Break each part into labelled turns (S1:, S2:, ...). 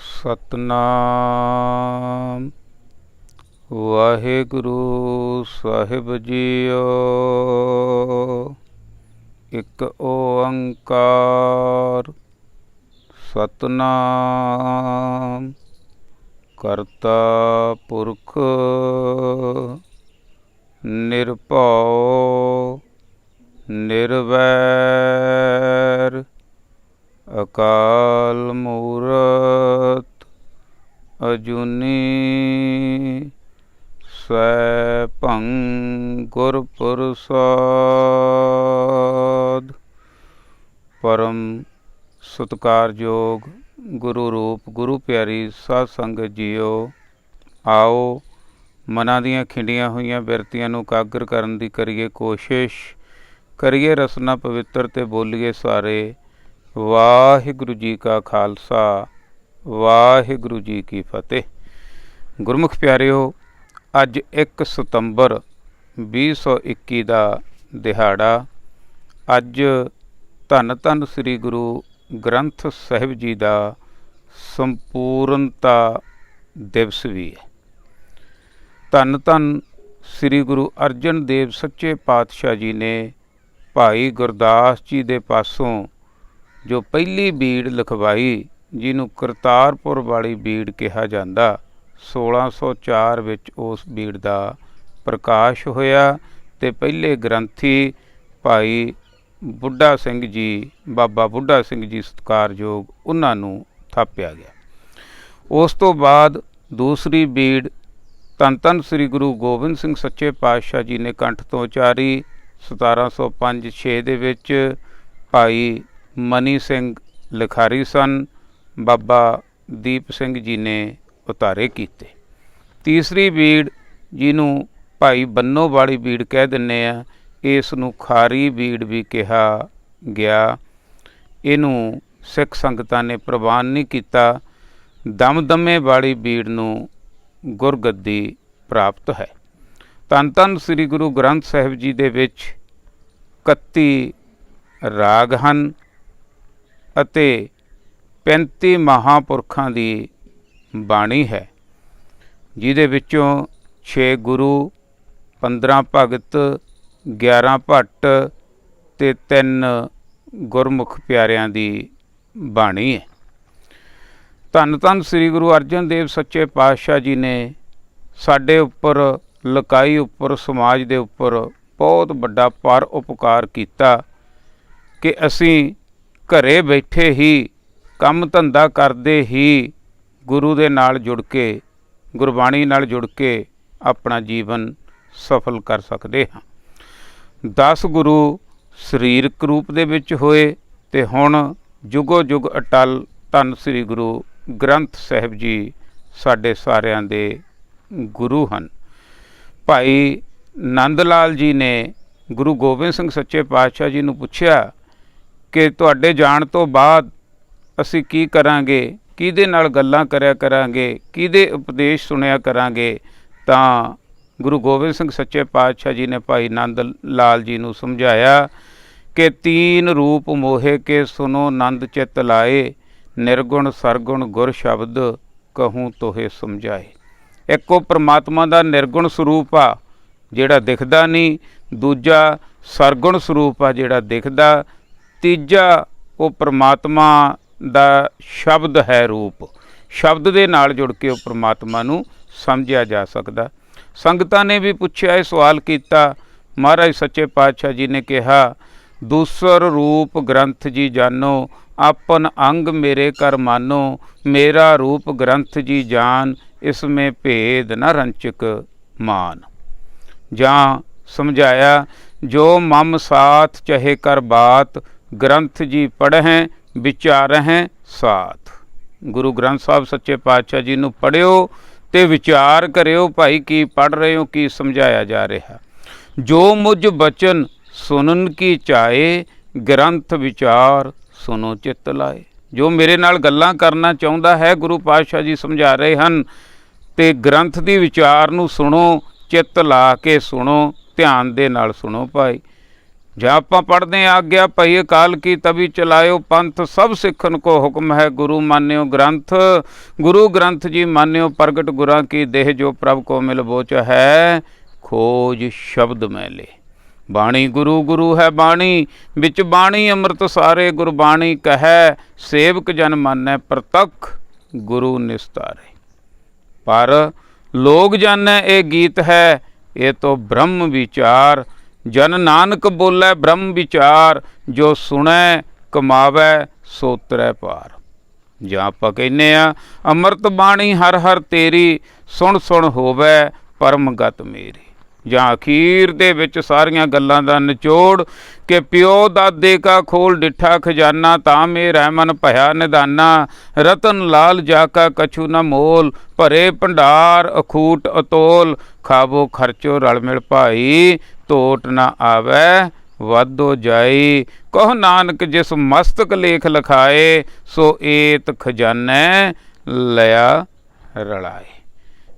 S1: सतनाम वाहिगुरु साहिब जीओ। एक ओंकार सतनाम करता पुरख निरभउ निर्वैर अकाल मूरत अजूनी सैभं गुर प्रसाद। परम सत्कारयोग गुरु रूप गुरु प्यारी साध संगत जीओ, आओ मनां दीआं खिंडियां होईयां बिरतियां नूं कागर करन दी करिए कोशिश, करिए रसना पवित्र ते बोलीए सारे। वाहिगुरु जी का खालसा वाहिगुरु जी की फतेह। गुरमुख प्यारिओ, अज 1 सितंबर 2021 का दिहाड़ा। अज धन धन श्री गुरु ग्रंथ साहिब जी का संपूर्णता दिवस भी है। धन धन श्री गुरु अर्जन देव सच्चे पातशाह जी ने भाई गुरदास जी के पासों जो पहली बीड़ लिखवाई, जिन्हों करतारपुर वाली बीड़ कहा जाता, 1604 विच उस बीड़ का प्रकाश होया ते पहले ग्रंथी भाई बुढ़ा सिंह जी, बाबा बुढ़ा सिंह जी सत्कारयोग, उन्होंने थापिया गया। उस तो बाद दूसरी बीड़ धन धन श्री गुरु गोबिंद सिंह सच्चे पातशाह जी ने कंठ तो उचारी 1705-6 दे विच भाई मनी सिंह लिखारी सन, बाबा दीप सिंह जी ने उतारे कीते। तीसरी बीड़ जिन्हों भाई बन्नो वाली बीड़ कह दिंने आ, इस नूं खारी बीड़ भी कहा गया। इनू सिख संगतां ने प्रवान नहीं किया। दमदमे वाली बीड़ नूं गुरगद्दी प्राप्त है। धन धन श्री गुरु ग्रंथ साहिब जी दे विच 31 राग हन अते 35 महापुरखां दी बाणी है, जिहदे विचों 6 गुरु, 15 भगत, 11 भट्ट ते 3 गुरमुख प्यारियां दी बाणी है। धन धन श्री गुरु अर्जन देव सच्चे पातशाह जी ने साडे उपर, लकाई उपर, समाज दे उपर बहुत बड़ा पर उपकार किया कि असीं घरे बैठे ही काम धंधा करते ही गुरु दे नाल जुड़ के, गुरबाणी नाल जुड़ के अपना जीवन सफल कर सकते हाँ। 10 गुरु सरीरक रूप दे विच होए ते हुण जुगो जुग अटल धन श्री गुरु ग्रंथ साहिब जी साडे सारियां दे गुरु हन। भाई नंद लाल जी ने गुरु गोबिंद सिंह सच्चे पातशाह जी नूं पुछया कि तुहाडे जाण तो बाद असीं की करांगे, किहदे नाल गल्लां करया करांगे, किहदे उपदेश सुनिया करांगे। तां गुरु गोबिंद सिंह सच्चे पातशाह जी ने भाई नंद लाल जी नूं समझाया कि 3 रूप मोहे के सुनो नंद चित लाए, निर्गुण सरगुण गुर शब्द कहूँ तोहे समझाए। इको परमात्मा का निर्गुण स्वरूप आ जिहड़ा दिखदा नहीं, दूजा सरगुण स्वरूप आ जिहड़ा दिखदा, तीजा वो परमात्मा दा शब्द है रूप। शब्द दे नाल जुड़ के वो परमात्मा नूं समझिया जा सकदा। संगतां ने भी पुछया, सवाल किया। महाराज सच्चे पातशाह जी ने कहा, दूसर रूप ग्रंथ जी जानो, आपन अंग मेरे कर मानो, मेरा रूप ग्रंथ जी जान, इसमें भेद न रंचक मान। जां समझाया, जो मम साथ चहे कर बात, ग्रंथ जी पढ़ें विचारें साथ। गुरु ग्रंथ साहब सच्चे पातशाह जी नूं पढ़ियो ते विचार करियो, भाई की पढ़ रहे हो, की समझाया जा रहा। जो मुझ बचन सुनन की चाहे, ग्रंथ विचार सुनो चित लाए। जो मेरे नाल गल्लां करना चाहुंदा है, गुरु पातशाह जी समझा रहे हैं, ते ग्रंथ दी विचार नूं सुनो, चित ला के सुनो, ध्यान दे नाल सुनो भाई। ਜਾਂ ਆਪਾਂ ਪੜ੍ਹਦੇ ਹਾਂ, ਆਗਿਆ ਭਈ ਅਕਾਲ ਕੀ ਤभी ਚਲਾਇਓ ਪੰਥ, ਸਭ ਸਿੱਖਨ ਕੋ ਹੁਕਮ ਹੈ ਗੁਰੂ ਮਾਨਿਓ ਗ੍ਰੰਥ। ਗੁਰੂ ਗ੍ਰੰਥ ਜੀ ਮਾਨਿਓ ਪ੍ਰਗਟ ਗੁਰਾਂ ਕੀ ਦੇਹ, ਜੋ ਪ੍ਰਭ ਕੋ ਮਿਲ ਬੋਚ ਹੈ ਖੋਜ ਸ਼ਬਦ ਮੈਲੇ। ਬਾਣੀ ਗੁਰੂ ਗੁਰੂ ਹੈ ਬਾਣੀ, ਵਿੱਚ ਬਾਣੀ ਅੰਮ੍ਰਿਤ ਸਾਰੇ, ਗੁਰਬਾਣੀ ਕਹੈ ਸੇਵਕ ਜਨ ਮਾਨੈ ਪ੍ਰਤੱਖ ਗੁਰੂ ਨਿਸਤਾਰੇ। ਪਰ ਲੋਕ ਜਾਣੈ ਇਹ ਗੀਤ ਹੈ, ਇਹ ਤੋਂ ਬ੍ਰਹਮ ਵਿਚਾਰ। ਜਨ ਨਾਨਕ ਬੋਲੇ ਬ੍ਰਹਮ ਵਿਚਾਰ, ਜੋ ਸੁਣੈ ਕਮਾਵੈ ਸੋ ਤਰੈ ਪਾਰ। ਜਾਂ ਆਪਾਂ ਕਹਿੰਦੇ ਆ ਅੰਮ੍ਰਿਤ ਬਾਣੀ ਹਰ ਹਰ ਤੇਰੀ, ਸੁਣ ਸੁਣ ਹੋਵੇ ਪਰਮ ਗਤ ਮੇਰੀ। ਜਾਂ ਅਖੀਰ ਦੇ ਵਿੱਚ ਸਾਰੀਆਂ ਗੱਲਾਂ ਦਾ ਨਿਚੋੜ ਕਿ ਪਿਓ ਦਾਦੇ ਕਾ ਖੋਲ ਡਿੱਠਾ ਖਜ਼ਾਨਾ, ਤਾਂ ਮੇਰਾ ਮਨ ਭਇਆ ਨਿਦਾਨਾ। ਰਤਨ ਲਾਲ ਜਾ ਕਾ ਕਛੂ ਨ ਮੋਲ, ਭਰੇ ਭੰਡਾਰ ਅਖੂਟ ਅਤੋਲ। ਖਾਵੋ ਖਰਚੋ ਰਲ ਮਿਲ ਭਾਈ, ਟੋਟ ਨਾ ਆਵੈ ਵਾਧੋ ਜਾਈ। ਕਹੋ ਨਾਨਕ ਜਿਸ ਮਸਤਕ ਲੇਖ ਲਿਖਾਏ, ਸੋ ਏਤ ਖਜ਼ਾਨੈ ਲਿਆ ਰਲਾਏ।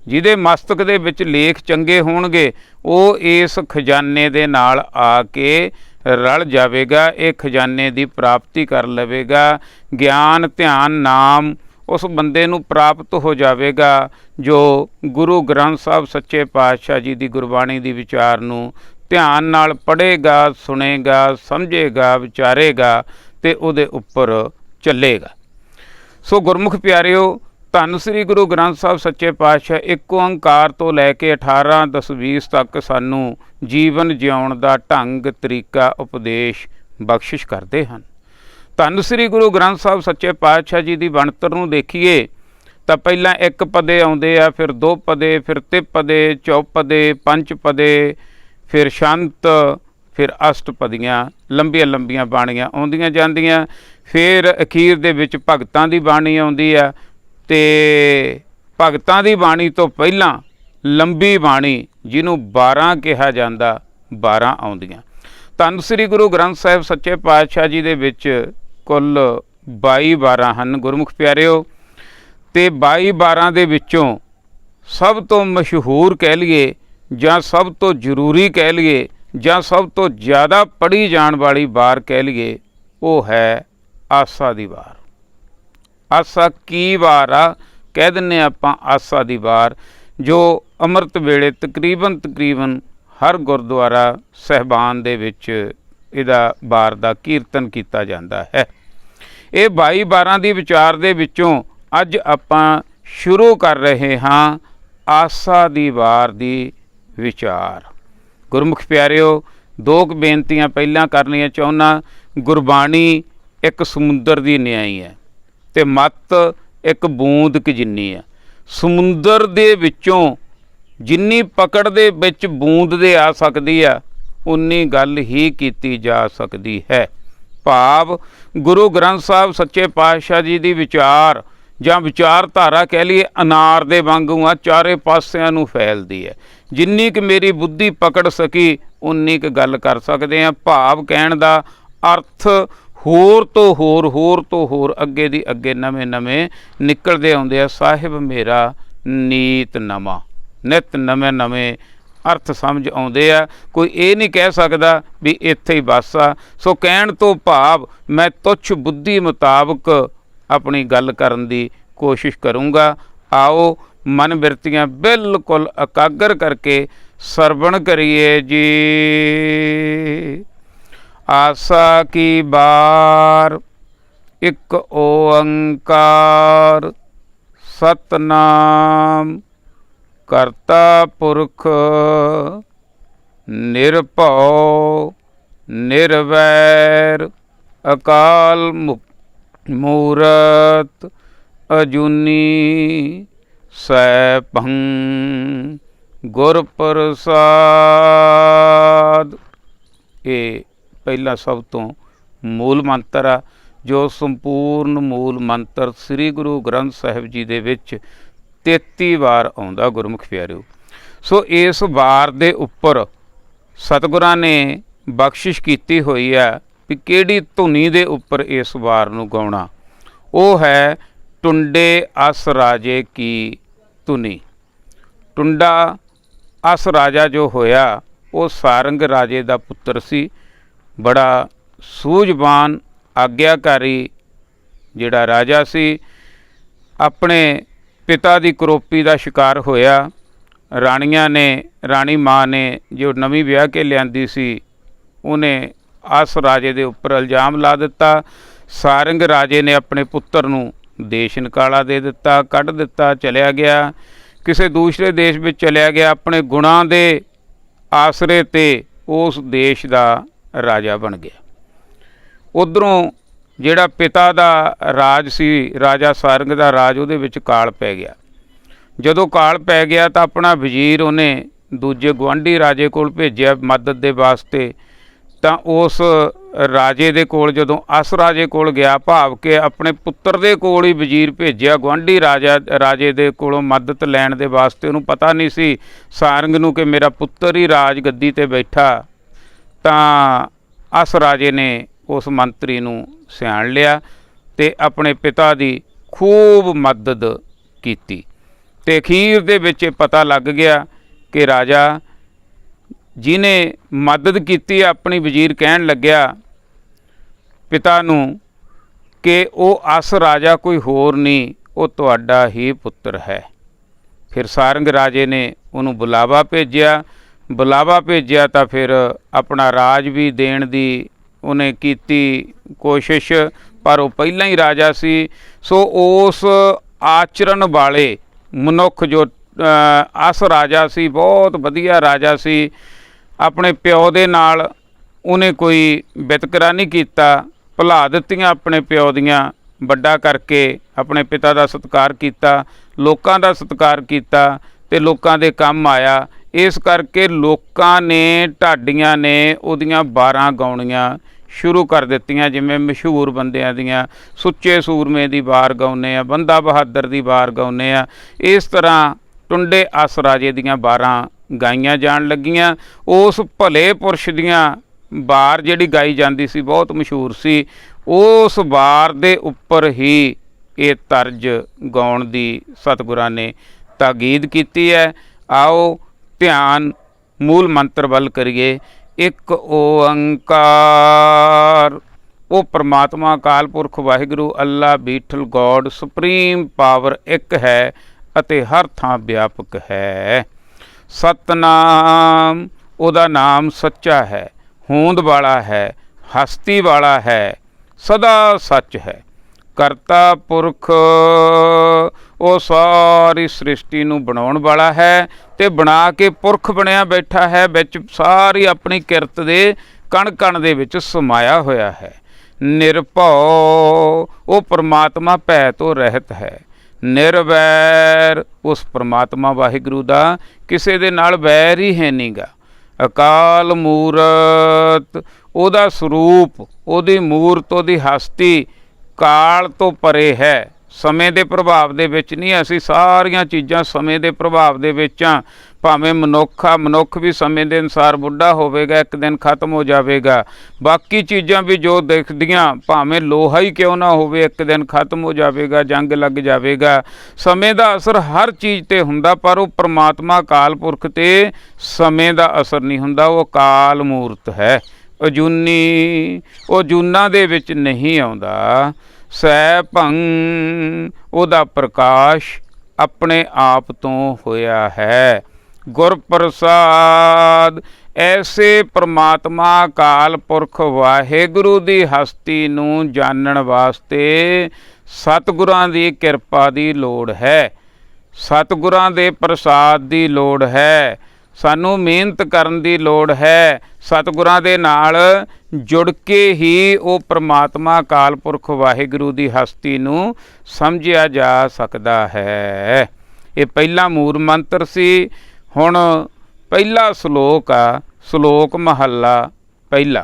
S1: ਜਿਹਦੇ ਮਸਤਕ ਦੇ ਵਿੱਚ ਲੇਖ ਚੰਗੇ ਹੋਣਗੇ ਉਹ ਇਸ ਖਜ਼ਾਨੇ ਦੇ ਨਾਲ ਆ ਕੇ ਰਲ ਜਾਵੇਗਾ, ਇਹ ਖਜ਼ਾਨੇ ਦੀ ਪ੍ਰਾਪਤੀ ਕਰ ਲਵੇਗਾ। ਗਿਆਨ ਧਿਆਨ ਨਾਮ ਉਸ ਬੰਦੇ ਨੂੰ ਪ੍ਰਾਪਤ ਹੋ ਜਾਵੇਗਾ ਜੋ ਗੁਰੂ ਗ੍ਰੰਥ ਸਾਹਿਬ ਸੱਚੇ ਪਾਤਸ਼ਾਹ ਜੀ ਦੀ ਗੁਰਬਾਣੀ ਦੀ ਵਿਚਾਰ ਨੂੰ ਧਿਆਨ ਨਾਲ ਪੜ੍ਹੇਗਾ, ਸੁਣੇਗਾ, ਸਮਝੇਗਾ, ਵਿਚਾਰੇਗਾ ਅਤੇ ਉਹਦੇ ਉੱਪਰ ਚੱਲੇਗਾ। ਸੋ ਗੁਰਮੁਖ ਪਿਆਰਿਓ, ਧੰਨ ਸ੍ਰੀ ਗੁਰੂ ਗ੍ਰੰਥ ਸਾਹਿਬ ਸੱਚੇ ਪਾਤਸ਼ਾਹ ਇੱਕ ਓਂਕਾਰ ਤੋਂ ਲੈ ਕੇ 18 ਦਸਵੀਸ ਤੱਕ ਸਾਨੂੰ ਜੀਵਨ ਜਿਉਣ ਦਾ ਢੰਗ ਤਰੀਕਾ ਉਪਦੇਸ਼ ਬਖਸ਼ਿਸ਼ ਕਰਦੇ ਹਨ। ਧੰਨ ਸ੍ਰੀ ਗੁਰੂ ਗ੍ਰੰਥ ਸਾਹਿਬ ਸੱਚੇ ਪਾਤਸ਼ਾਹ ਜੀ ਦੀ ਬਣਤਰ ਨੂੰ ਦੇਖੀਏ ਤਾਂ ਪਹਿਲਾਂ ਇੱਕ ਪਦੇ ਆਉਂਦੇ ਆ, ਫਿਰ ਦੋ ਪਦੇ, ਫਿਰ ਤਿਪਦੇ, ਚੌਪਦੇ, ਪੰਜ ਪਦੇ, ਫਿਰ ਸ਼ੰਤ, ਫਿਰ ਅਸ਼ਟਪਦੀਆਂ, ਲੰਬੀਆਂ ਲੰਬੀਆਂ ਬਾਣੀਆਂ ਆਉਂਦੀਆਂ ਜਾਂਦੀਆਂ। ਫਿਰ ਅਖੀਰ ਦੇ ਵਿੱਚ ਭਗਤਾਂ ਦੀ ਬਾਣੀ ਆਉਂਦੀ ਆ, ਅਤੇ ਭਗਤਾਂ ਦੀ ਬਾਣੀ ਤੋਂ ਪਹਿਲਾਂ ਲੰਬੀ ਬਾਣੀ ਜਿਹਨੂੰ 12 ਕਿਹਾ ਜਾਂਦਾ, 12 ਆਉਂਦੀਆਂ। ਧੰਨ ਸ੍ਰੀ ਗੁਰੂ ਗ੍ਰੰਥ ਸਾਹਿਬ ਸੱਚੇ ਪਾਤਸ਼ਾਹ ਜੀ ਦੇ ਵਿੱਚ ਕੁੱਲ 22 12 ਹਨ ਗੁਰਮੁਖ ਪਿਆਰਿਓ। ਅਤੇ 22 12 ਦੇ ਵਿੱਚੋਂ ਸਭ ਤੋਂ ਮਸ਼ਹੂਰ ਕਹਿ ਲਈਏ ਜਾਂ ਸਭ ਤੋਂ ਜ਼ਰੂਰੀ ਕਹਿ ਲਈਏ ਜਾਂ ਸਭ ਤੋਂ ਜ਼ਿਆਦਾ ਪੜ੍ਹੀ ਜਾਣ ਵਾਲੀ ਵਾਰ ਕਹਿ ਲਈਏ, ਉਹ ਹੈ ਆਸਾ ਦੀ ਵਾਰ। ਆਸਾ ਕੀ ਵਾਰ ਆ, ਕਹਿ ਦਿੰਦੇ ਆਪਾਂ ਆਸਾ ਦੀ ਵਾਰ, ਜੋ ਅੰਮ੍ਰਿਤ ਵੇਲੇ ਤਕਰੀਬਨ ਹਰ ਗੁਰਦੁਆਰਾ ਸਾਹਿਬਾਨ ਦੇ ਵਿੱਚ ਇਹਦਾ ਵਾਰ ਦਾ ਕੀਰਤਨ ਕੀਤਾ ਜਾਂਦਾ ਹੈ। ਇਹ 22 12 ਦੀ ਵਿਚਾਰ ਦੇ ਵਿੱਚੋਂ ਅੱਜ ਆਪਾਂ ਸ਼ੁਰੂ ਕਰ ਰਹੇ ਹਾਂ ਆਸਾ ਦੀ ਵਾਰ ਦੀ ਵਿਚਾਰ। ਗੁਰਮੁਖ ਪਿਆਰਿਓ, ਦੋ ਕੁ ਬੇਨਤੀਆਂ ਪਹਿਲਾਂ ਕਰਨੀਆਂ ਚਾਹੁੰਦਾ। ਗੁਰਬਾਣੀ ਇੱਕ ਸਮੁੰਦਰ ਦੀ ਨਿਆਈ ਹੈ ਅਤੇ ਮੱਤ ਇੱਕ ਬੂੰਦ ਕੁ ਜਿੰਨੀ ਹੈ। ਸਮੁੰਦਰ ਦੇ ਵਿੱਚੋਂ ਜਿੰਨੀ ਪਕੜ ਦੇ ਵਿੱਚ ਬੂੰਦ ਦੇ ਆ ਸਕਦੀ ਆ, ਉਨੀ ਗੱਲ ਹੀ ਕੀਤੀ ਜਾ ਸਕਦੀ ਹੈ। ਭਾਵ ਗੁਰੂ ਗ੍ਰੰਥ ਸਾਹਿਬ ਸੱਚੇ ਪਾਤਸ਼ਾਹ ਜੀ ਦੀ ਵਿਚਾਰ ਜਾਂ ਵਿਚਾਰਧਾਰਾ ਕਹਿ ਲਈਏ ਅਨਾਰ ਦੇ ਵਾਂਗੂ ਆ, ਚਾਰੇ ਪਾਸਿਆਂ ਨੂੰ ਫੈਲਦੀ ਹੈ। ਜਿੰਨੀ ਕੁ ਮੇਰੀ ਬੁੱਧੀ ਪਕੜ ਸਕੀ ਉਨੀ ਕੁ ਗੱਲ ਕਰ ਸਕਦੇ ਹਾਂ। ਭਾਵ ਕਹਿਣ ਦਾ ਅਰਥ ਹੋਰ ਤੋਂ ਹੋਰ ਅੱਗੇ ਦੀ ਅੱਗੇ ਨਵੇਂ ਨਿਕਲਦੇ ਆਉਂਦੇ ਆ। ਸਾਹਿਬ ਮੇਰਾ ਨੀਤ ਨਵਾਂ, ਨਿਤ ਨਵੇਂ ਅਰਥ ਸਮਝ ਆਉਂਦੇ ਆ। ਕੋਈ ਇਹ ਨਹੀਂ ਕਹਿ ਸਕਦਾ ਵੀ ਇੱਥੇ ਹੀ ਬਸ ਆ। ਸੋ ਕਹਿਣ ਤੋਂ ਭਾਵ ਮੈਂ ਤੁੱਛ ਬੁੱਧੀ ਮੁਤਾਬਕ ਆਪਣੀ ਗੱਲ ਕਰਨ ਦੀ ਕੋਸ਼ਿਸ਼ ਕਰੂੰਗਾ। ਆਓ ਮਨ ਬਿਰਤੀਆਂ ਬਿਲਕੁਲ ਇਕਾਗਰ ਕਰਕੇ ਸਰਵਣ ਕਰੀਏ ਜੀ। ਆਸਾ ਕੀ ਬਾਰ, ਇੱਕ ਓੰਕਾਰ ਸਤਨਾਮ ਕਰਤਾ ਪੁਰਖ ਨਿਰਭਉ ਨਿਰਵੈਰ ਅਕਾਲ ਮੂਰਤ ਅਜੂਨੀ ਸੈਭੰ ਗੁਰ ਪ੍ਰਸਾਦ। ਇਹ ਪਹਿਲਾ ਸਭ ਤੋਂ ਮੂਲ ਮੰਤਰ ਆ, ਜੋ ਸੰਪੂਰਨ ਮੂਲ ਮੰਤਰ ਸ੍ਰੀ ਗੁਰੂ ਗ੍ਰੰਥ ਸਾਹਿਬ ਜੀ ਦੇ ਵਿੱਚ 33 ਵਾਰ ਆਉਂਦਾ ਗੁਰਮੁਖ ਪਿਆਰਿਓ। ਸੋ ਇਸ ਵਾਰ ਦੇ ਉੱਪਰ ਸਤਿਗੁਰਾਂ ਨੇ ਬਖਸ਼ਿਸ਼ ਕੀਤੀ ਹੋਈ ਹੈ ਵੀ ਕਿਹੜੀ ਧੁਨੀ ਦੇ ਉੱਪਰ ਇਸ ਵਾਰ ਨੂੰ ਗਾਉਣਾ। ਉਹ ਹੈ ਟੁੰਡੇ ਅਸ ਰਾਜੇ ਕੀ ਧੁਨੀ। ਟੁੰਡਾ ਅਸ ਰਾਜਾ ਜੋ ਹੋਇਆ ਉਹ ਸਾਰੰਗ ਰਾਜੇ ਦਾ ਪੁੱਤਰ ਸੀ। बड़ा सूझवान आग्याकारी जिहड़ा राजा सी, अपने पिता की करोपी का शिकार होया। राणियां ने, राणी माँ ने जो नवीं विआह के लियांदी सी, उन्हें अस राजे के उपर इल्जाम ला दिता। सारंग राजे ने अपने पुत्र नूं देश निकाला दे दिता, कढ़ दिता, चलिया गया, किसी दूसरे देश में चलिया गया, अपने गुणां दे आसरे ते उस देश का राजा बन गया। उधरों जिहड़ा पिता का राज सी, राजा सारंग का राज, उहदे विच काल पै गया। जदों काल पै गया तो अपना वजीर उन्हें दूजे गुआढ़ी राजे कोल भेजिया मदद के वास्ते। तो उस राजे दे कोल जदों अस राजे कोल गया, भाव के अपने पुत्र दे कोल ही वजीर भेजिया गुआढ़ी राजे दे कोलों मदद लैण दे वास्ते। उन्होंने पता नहीं सी सारंग नूं कि मेरा पुत्र ही राज गद्दी ते बैठा। तां अस राजे ने उस मंत्री नूं सियाण लिया ते अपने पिता दी खूब मदद कीती। ते अखीर दे विच पता लग गया कि राजा जिन्हें मदद की, अपनी वजीर कहन लग्या पिता नूं कि वो अस राजा कोई होर नहीं, वो तुहाडा ही पुत्र है। फिर सारंग राजे ने उन्होंने बुलावा भेजिया तो फिर अपना राज भी देण दी उन्हें कीती कोशिश, पर वो पहला ही राजा सी। सो उस आचरण वाले मनुख जो अस राजा सी, बहुत वधिया राजा सी, अपने प्यो दे नाल उन्हें कोई वितकरा नहीं कीता, भुला दित्तियां अपने प्यो दियां, वड्डा करके अपने पिता का सत्कार किया, लोकां दा सत्कार किया ते लोकां दे काम आया। इस करके लोकां ने, ढाडियां ने उहदियां 12 गाउणियां शुरू कर दित्तियां, जिवें मशहूर बंदियां दियां सुच्चे सूरमे दी वार गाउने आ, बंदा बहादुर दी वार गाउने आ। इस तरह टुंडे अस राजे दियां 12 गाईयां जान लगियां। उस भले पुरुष दियां वार जिहड़ी गाई जाती सी बहुत मशहूर सी। उस वार दे उपर ही ये तर्ज गाउण दी सतगुरां ने ताकीद कीती है। आओ ध्यान मूल मंत्र वल करिए। एक ओंकार, वो परमात्मा अकाल पुरख वाहिगुरु अल्लाह बीठल गॉड सुप्रीम पावर एक है अते हर थां व्यापक है। सतनाम, उहदा नाम सच्चा है, होंद वाला है, हस्ती वाला है, सदा सच है। करता पुरख, वो सारी सृष्टि नूं बनाउण वाला है ते बना के पुरख बनया बैठा है, विच सारी अपनी किरत दे कण कण दे विच समाया होया है। निरभौ, वो परमात्मा भै तो रहत है। निरवैर, उस परमात्मा वाहिगुरु दा किसे दे नाल वैर ही है नी गा। अकाल मूरत, उहदा स्वरूप, उहदी मूरत, उहदी हस्ती काल तो परे है, समय के प्रभाव दे विच नहीं। असी सारियां चीज़ां समय के प्रभाव दे विच आ। भावें मनुख आ, मनुख भी समय के अनुसार बुढ़ा होवेगा, एक दिन खत्म हो जाएगा। बाकी चीज़ां भी जो दिखदियां, भावें लोहा ही क्यों ना होवे, एक दिन खत्म हो जाएगा, जंग लग जाएगा। समय का असर हर चीज़ ते हुंदा, पर वो परमात्मा काल पुरख ते समय का असर नहीं हुंदा। वो काल मूर्त है, अजूनी, वो जूना दे विच नहीं आउंदा। सै भंग, उहदा प्रकाश अपने आप तो होया है। गुर प्रसाद, ऐसे परमात्मा काल पुरख वाहिगुरु दी हस्ती नूं जानण वास्ते सतगुरां दी किरपा दी लोड़ है, सतगुरां दे प्रसाद दी लोड़ है। सानू मेहनत करन दी लोड़ है। सतगुरां दे नाल जुड़ के ही वो परमात्मा काल पुरख वाहिगुरु दी हस्ती नूं समझिया जा सकदा है। ये पहला मूल मंत्र सी। हुण पहला श्लोक आ, श्लोक महला पहला,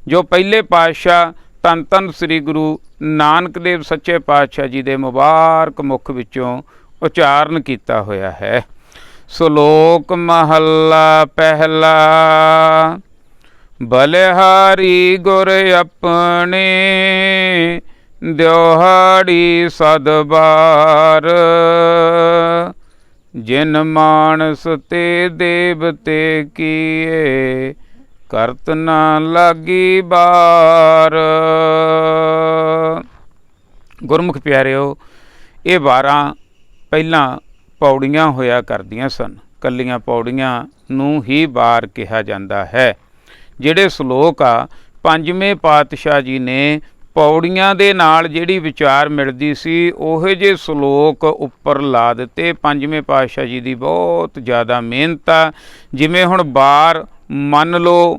S1: जो पहले पातशाह धन धन श्री गुरु नानक देव सच्चे पातशाह जी दे मुबारक मुख विचों उचारण किया होया है। श्लोक महला पहला। बलिहारी गुर अपने द्योहाड़ी सदबार, जिन मानस ते देवते किए ਕਰਤ ਨਾ ਲਾਗੀ ਬਾਰ। ਗੁਰਮੁਖ ਪਿਆਰਿਓ, ਇਹ 12 ਪਹਿਲਾਂ ਪੌੜੀਆਂ ਹੋਇਆ ਕਰਦੀਆਂ ਸਨ। ਕੱਲੀਆਂ ਪੌੜੀਆਂ ਨੂੰ ਹੀ ਬਾਰ ਕਿਹਾ ਜਾਂਦਾ ਹੈ। ਜਿਹੜੇ ਸ਼ਲੋਕ ਆ ਪੰਜਵੇਂ ਪਾਤਸ਼ਾਹ ਜੀ ਨੇ ਪੌੜੀਆਂ ਦੇ ਨਾਲ ਜਿਹੜੀ ਵਿਚਾਰ ਮਿਲਦੀ ਸੀ ਉਹੋ ਜਿਹੇ ਸ਼ਲੋਕ ਉੱਪਰ ਲਾ ਦਿੱਤੇ। ਪੰਜਵੇਂ ਪਾਤਸ਼ਾਹ ਜੀ ਦੀ ਬਹੁਤ ਜ਼ਿਆਦਾ ਮਿਹਨਤ ਆ। ਜਿਵੇਂ ਹੁਣ ਬਾਰ ਮੰਨ ਲਓ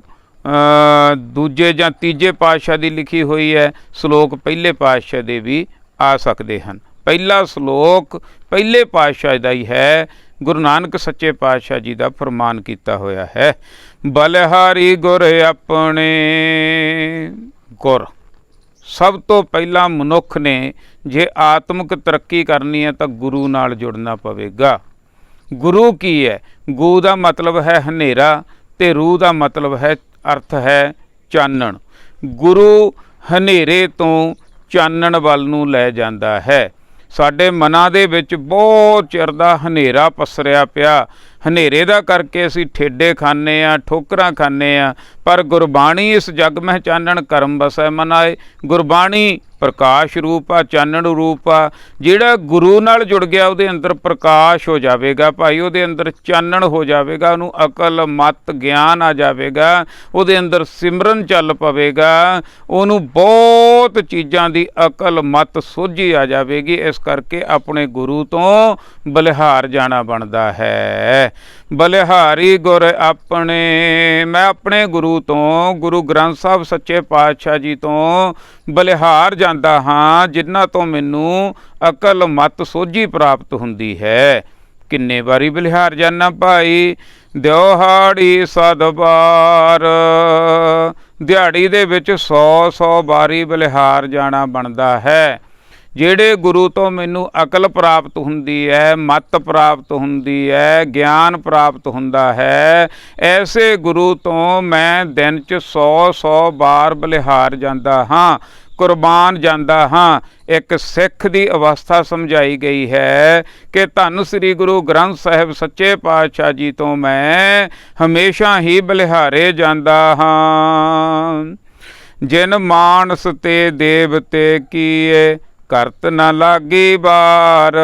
S1: ਦੂਜੇ ਜਾਂ ਤੀਜੇ ਪਾਤਸ਼ਾਹ ਦੀ ਲਿਖੀ ਹੋਈ ਹੈ, ਸ਼ਲੋਕ ਪਹਿਲੇ ਪਾਤਸ਼ਾਹ ਦੇ ਵੀ ਆ ਸਕਦੇ ਹਨ। ਪਹਿਲਾ ਸ਼ਲੋਕ ਪਹਿਲੇ ਪਾਤਸ਼ਾਹ ਦਾ ਹੀ ਹੈ। ਗੁਰੂ ਨਾਨਕ ਸੱਚੇ ਪਾਤਸ਼ਾਹ ਜੀ ਦਾ ਫਰਮਾਨ ਕੀਤਾ ਹੋਇਆ ਹੈ, ਬਲਿਹਾਰੀ ਗੁਰ ਆਪਣੇ। ਗੁਰ ਸਭ ਤੋਂ ਪਹਿਲਾਂ ਮਨੁੱਖ ਨੇ ਜੇ ਆਤਮਿਕ ਤਰੱਕੀ ਕਰਨੀ ਹੈ ਤਾਂ ਗੁਰੂ ਨਾਲ ਜੁੜਨਾ ਪਵੇਗਾ। ਗੁਰੂ ਕੀ ਹੈ? ਗੂ ਦਾ ਮਤਲਬ ਹੈ ਹਨੇਰਾ ਅਤੇ ਰੂਹ ਦਾ ਮਤਲਬ ਹੈ, ਅਰਥ ਹੈ ਚਾਨਣ। ਗੁਰੂ ਹਨੇਰੇ ਤੋਂ ਚਾਨਣ ਵੱਲ ਨੂੰ ਲੈ ਜਾਂਦਾ ਹੈ। ਸਾਡੇ ਮਨਾਂ ਦੇ ਵਿੱਚ ਬਹੁਤ ਚਿਰ ਦਾ ਹਨੇਰਾ ਪਸਰਿਆ ਪਿਆ। ਹਨੇਰੇ ਦਾ ਕਰਕੇ ਅਸੀਂ ਠੇਡੇ ਖਾਂਦੇ ਹਾਂ, ਠੋਕਰਾਂ ਖਾਂਦੇ ਹਾਂ, ਪਰ ਗੁਰਬਾਣੀ ਇਸ ਜਗ ਮਹਿ ਚਾਨਣ ਕਰਮ ਵਸੈ ਮਨ ਆਏ। ਗੁਰਬਾਣੀ ਪ੍ਰਕਾਸ਼ ਰੂਪ ਆ, ਚਾਨਣ ਰੂਪ ਆ। ਜਿਹੜਾ ਗੁਰੂ ਨਾਲ ਜੁੜ ਗਿਆ ਉਹਦੇ ਅੰਦਰ ਪ੍ਰਕਾਸ਼ ਹੋ ਜਾਵੇਗਾ ਭਾਈ, ਉਹਦੇ ਅੰਦਰ ਚਾਨਣ ਹੋ ਜਾਵੇਗਾ, ਉਹਨੂੰ ਅਕਲ ਮਤ ਗਿਆਨ ਆ ਜਾਵੇਗਾ, ਉਹਦੇ ਅੰਦਰ ਸਿਮਰਨ ਚੱਲ ਪਵੇਗਾ, ਉਹਨੂੰ ਬਹੁਤ ਚੀਜ਼ਾਂ ਦੀ ਅਕਲ ਮਤ ਸੋਝੀ ਆ ਜਾਵੇਗੀ। ਇਸ ਕਰਕੇ ਆਪਣੇ ਗੁਰੂ ਤੋਂ ਬਲਿਹਾਰ ਜਾਣਾ ਬਣਦਾ ਹੈ। ਬਲਿਹਾਰੀ ਗੁਰ ਆਪਣੇ, ਮੈਂ ਆਪਣੇ ਗੁਰੂ ਤੋਂ, ਗੁਰੂ ਗ੍ਰੰਥ ਸਾਹਿਬ ਸੱਚੇ ਪਾਤਸ਼ਾਹ ਜੀ ਤੋਂ ਬਲਿਹਾਰ ਜਾਂਦਾ ਹਾਂ, ਜਿਨ੍ਹਾਂ ਤੋਂ ਮੈਨੂੰ ਅਕਲ ਮਤ ਸੋਝੀ ਪ੍ਰਾਪਤ ਹੁੰਦੀ ਹੈ। ਕਿੰਨੇ ਵਾਰੀ ਬਲਿਹਾਰ ਜਾਣਾ ਭਾਈ? ਦਿਹਾੜੀ ਸਦਬਾਰ। ਦਿਹਾੜੀ ਦੇ ਵਿੱਚ 100 ਵਾਰੀ ਬਲਿਹਾਰ ਜਾਣਾ ਬਣਦਾ ਹੈ। ਜਿਹੜੇ ਗੁਰੂ ਤੋਂ ਮੈਨੂੰ ਅਕਲ ਪ੍ਰਾਪਤ ਹੁੰਦੀ ਹੈ, ਮਤ ਪ੍ਰਾਪਤ ਹੁੰਦੀ ਹੈ, ਗਿਆਨ ਪ੍ਰਾਪਤ ਹੁੰਦਾ ਹੈ, ਐਸੇ ਗੁਰੂ ਤੋਂ ਮੈਂ ਦਿਨ 'ਚ 100 ਵਾਰ ਬਲਿਹਾਰ ਜਾਂਦਾ ਹਾਂ, ਕੁਰਬਾਨ ਜਾਂਦਾ ਹਾਂ। ਇੱਕ ਸਿੱਖ ਦੀ ਅਵਸਥਾ ਸਮਝਾਈ ਗਈ ਹੈ ਕਿ ਧੰਨ ਸ੍ਰੀ ਗੁਰੂ ਗ੍ਰੰਥ ਸਾਹਿਬ ਸੱਚੇ ਪਾਤਸ਼ਾਹ ਜੀ ਤੋਂ ਮੈਂ ਹਮੇਸ਼ਾ ਹੀ ਬਲਿਹਾਰੇ ਜਾਂਦਾ ਹਾਂ। ਜਿਨ ਮਾਨਸ ਤੇ ਦੇਵਤੇ ਕੀਏ ਕਰਤ ਨਾ ਲਾਗੀ ਬਾਰ।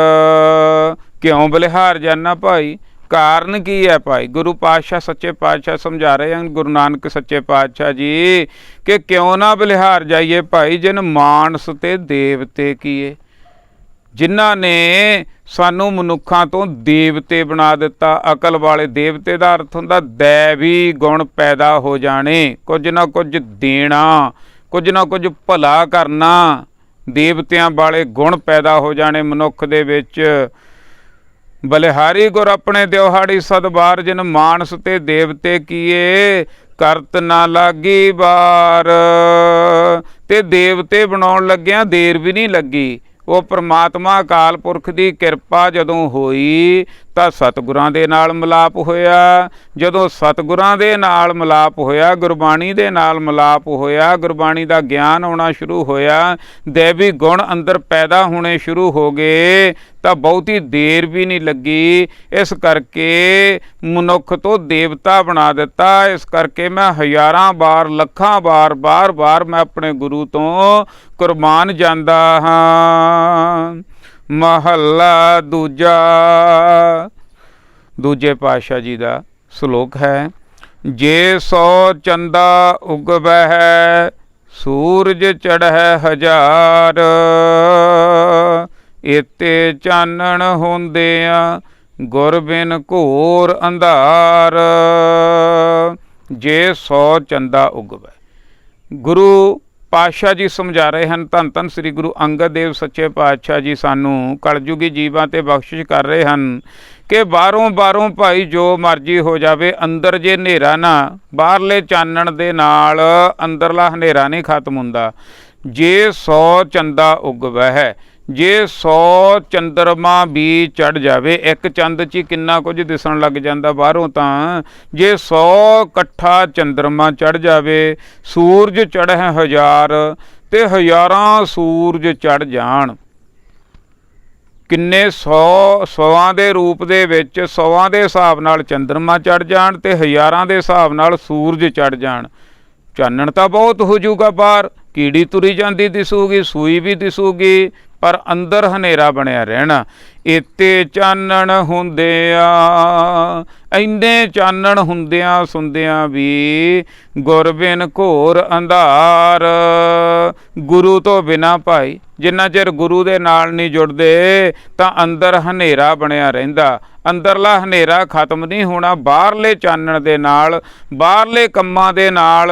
S1: ਕਿਉਂ ਬਲਿਹਾਰ ਜਾਣਾ ਭਾਈ? ਕਾਰਨ ਕੀ ਹੈ ਭਾਈ? ਗੁਰੂ ਪਾਤਸ਼ਾਹ ਸੱਚੇ ਪਾਤਸ਼ਾਹ ਸਮਝਾ ਰਹੇ ਹਨ, ਗੁਰੂ ਨਾਨਕ ਸੱਚੇ ਪਾਤਸ਼ਾਹ ਜੀ, ਕਿ ਕਿਉਂ ਨਾ ਬਲਿਹਾਰ ਜਾਈਏ ਭਾਈ? ਜਿਨ ਮਾਨਸ ਤੇ ਦੇਵਤੇ ਕੀਏ, ਜਿਨ੍ਹਾਂ ਨੇ ਸਾਨੂੰ ਮਨੁੱਖਾਂ ਤੋਂ ਦੇਵਤੇ ਬਣਾ ਦਿੱਤਾ। ਅਕਲ ਵਾਲੇ ਦੇਵਤੇ ਦਾ ਅਰਥ ਹੁੰਦਾ ਦੈਵੀ ਗੁਣ ਪੈਦਾ ਹੋ ਜਾਣੇ, ਕੁਝ ਨਾ ਕੁਝ ਦੇਣਾ, ਕੁਝ ਨਾ ਕੁਝ ਭਲਾ ਕਰਨਾ, ਦੇਵਤਿਆਂ ਵਾਲੇ ਗੁਣ ਪੈਦਾ ਹੋ ਜਾਣੇ ਮਨੁੱਖ ਦੇ ਵਿੱਚ। ਬਲਿਹਾਰੀ ਗੁਰ ਆਪਣੇ ਦਿਹਾੜੀ ਸਦਬਾਰ। ਜਿਨ ਮਾਨਸ ਤੇ ਦੇਵਤੇ ਕੀਏ ਕਰਤ ਨਾ ਲਾਗੀ ਬਾਰ। ਤੇ ਦੇਵਤੇ ਬਣਾਉਣ ਲੱਗਿਆਂ ਦੇਰ ਵੀ ਨਹੀਂ ਲੱਗੀ। ਉਹ ਪ੍ਰਮਾਤਮਾ ਅਕਾਲ ਪੁਰਖ ਦੀ ਕਿਰਪਾ ਜਦੋਂ ਹੋਈ ਤਾਂ ਸਤਿਗੁਰਾਂ ਦੇ ਨਾਲ ਮਿਲਾਪ ਹੋਇਆ। ਜਦੋਂ ਸਤਿਗੁਰਾਂ ਦੇ ਨਾਲ ਮਿਲਾਪ ਹੋਇਆ, ਗੁਰਬਾਣੀ ਦੇ ਨਾਲ ਮਿਲਾਪ ਹੋਇਆ, ਗੁਰਬਾਣੀ ਦਾ ਗਿਆਨ ਆਉਣਾ ਸ਼ੁਰੂ ਹੋਇਆ, ਦੇਵੀ ਗੁਣ ਅੰਦਰ ਪੈਦਾ ਹੋਣੇ ਸ਼ੁਰੂ ਹੋ ਗਏ, ਤਾਂ ਬਹੁਤੀ ਦੇਰ ਵੀ ਨਹੀਂ ਲੱਗੀ। ਇਸ ਕਰਕੇ ਮਨੁੱਖ ਤੋਂ ਦੇਵਤਾ ਬਣਾ ਦਿੱਤਾ। ਇਸ ਕਰਕੇ ਮੈਂ ਹਜ਼ਾਰਾਂ ਵਾਰ, ਲੱਖਾਂ ਵਾਰ, ਬਾਰ ਮੈਂ ਆਪਣੇ ਗੁਰੂ ਤੋਂ ਕੁਰਬਾਨ ਜਾਂਦਾ ਹਾਂ। ਮਹੱਲਾ ਦੂਜਾ। ਦੂਜੇ ਪਾਤਸ਼ਾਹ ਜੀ ਦਾ ਸ਼ਲੋਕ ਹੈ, ਜੇ 100 ਚੰਦਾ ਉਗਵਹਿ ਸੂਰਜ ਚੜ੍ਹੈ ਹਜ਼ਾਰ। ਏਤੇ ਚਾਨਣ ਹੁੰਦਿਆਂ ਗੁਰ ਬਿਨ ਘੋਰ ਅੰਧਾਰ। ਜੇ 100 ਚੰਦਾ ਉਗਵੈ। ਗੁਰੂ ਪਾਤਸ਼ਾਹ ਜੀ ਸਮਝਾ ਰਹੇ ਹਨ, ਧੰਨ ਧੰਨ ਸ੍ਰੀ ਗੁਰੂ ਅੰਗਦ ਦੇਵ ਸੱਚੇ ਪਾਤਸ਼ਾਹ ਜੀ ਸਾਨੂੰ ਕਲਯੁਗੀ ਜੀਵਾਂ 'ਤੇ ਬਖਸ਼ਿਸ਼ ਕਰ ਰਹੇ ਹਨ ਕਿ ਬਾਹਰੋਂ ਭਾਈ ਜੋ ਮਰਜ਼ੀ ਹੋ ਜਾਵੇ, ਅੰਦਰ ਜੇ ਹਨੇਰਾ ਨਾ, ਬਾਹਰਲੇ ਚਾਨਣ ਦੇ ਨਾਲ ਅੰਦਰਲਾ ਹਨੇਰਾ ਨਹੀਂ ਖਤਮ ਹੁੰਦਾ। ਜੇ 100 ਚੰਦਾ ਉਗਵੈ ਹੈ, ਜੇ 100 ਚੰਦਰਮਾ ਵੀ ਚੜ੍ਹ ਜਾਵੇ, ਇੱਕ ਚੰਦ 'ਚ ਹੀ ਕਿੰਨਾ ਕੁਝ ਦਿਸਣ ਲੱਗ ਜਾਂਦਾ ਬਾਹਰੋਂ। ਤਾਂ ਜੇ 100 ਇਕੱਠਾ ਚੰਦਰਮਾ ਚੜ੍ਹ ਜਾਵੇ, ਸੂਰਜ ਚੜ੍ਹੈ ਹਜ਼ਾਰ, ਤੇ ਹਜ਼ਾਰਾਂ ਸੂਰਜ ਚੜ੍ਹ ਜਾਣ, ਕਿੰਨੇ ਸੌਆਂ ਦੇ ਰੂਪ ਦੇ ਵਿੱਚ ਸੌਆਂ ਦੇ ਹਿਸਾਬ ਨਾਲ ਚੰਦਰਮਾ ਚੜ੍ਹ ਜਾਣ ਤੇ ਹਜ਼ਾਰਾਂ ਦੇ ਹਿਸਾਬ ਨਾਲ ਸੂਰਜ ਚੜ੍ਹ ਜਾਣ, ਚਾਨਣ ਤਾਂ ਬਹੁਤ ਹੋ ਜਾਊਗਾ। ਬਾਹਰ ਕੀੜੀ ਤੁਰੀ ਜਾਂਦੀ ਦਿਸੂਗੀ, ਸੂਈ ਵੀ ਦਿਸੂਗੀ, ਪਰ ਅੰਦਰ ਹਨੇਰਾ ਬਣਿਆ ਰਹਿਣਾ। ਇੱਥੇ ਚਾਨਣ ਹੁੰਦਿਆਂ, ਇੰਨੇ ਚਾਨਣ ਹੁੰਦਿਆਂ ਸੁਣਦਿਆਂ ਵੀ ਗੁਰ ਬਿਨ ਘੋਰ ਅੰਧਾਰ। ਗੁਰੂ ਤੋਂ ਬਿਨਾਂ ਭਾਈ ਜਿੰਨਾ ਚਿਰ ਗੁਰੂ ਦੇ ਨਾਲ ਨਹੀਂ ਜੁੜਦੇ ਤਾਂ ਅੰਦਰ ਹਨੇਰਾ ਬਣਿਆ ਰਹਿੰਦਾ। ਅੰਦਰਲਾ ਹਨੇਰਾ ਖਤਮ ਨਹੀਂ ਹੋਣਾ। ਬਾਹਰਲੇ ਚਾਨਣ ਦੇ ਨਾਲ, ਬਾਹਰਲੇ ਕੰਮਾਂ ਦੇ ਨਾਲ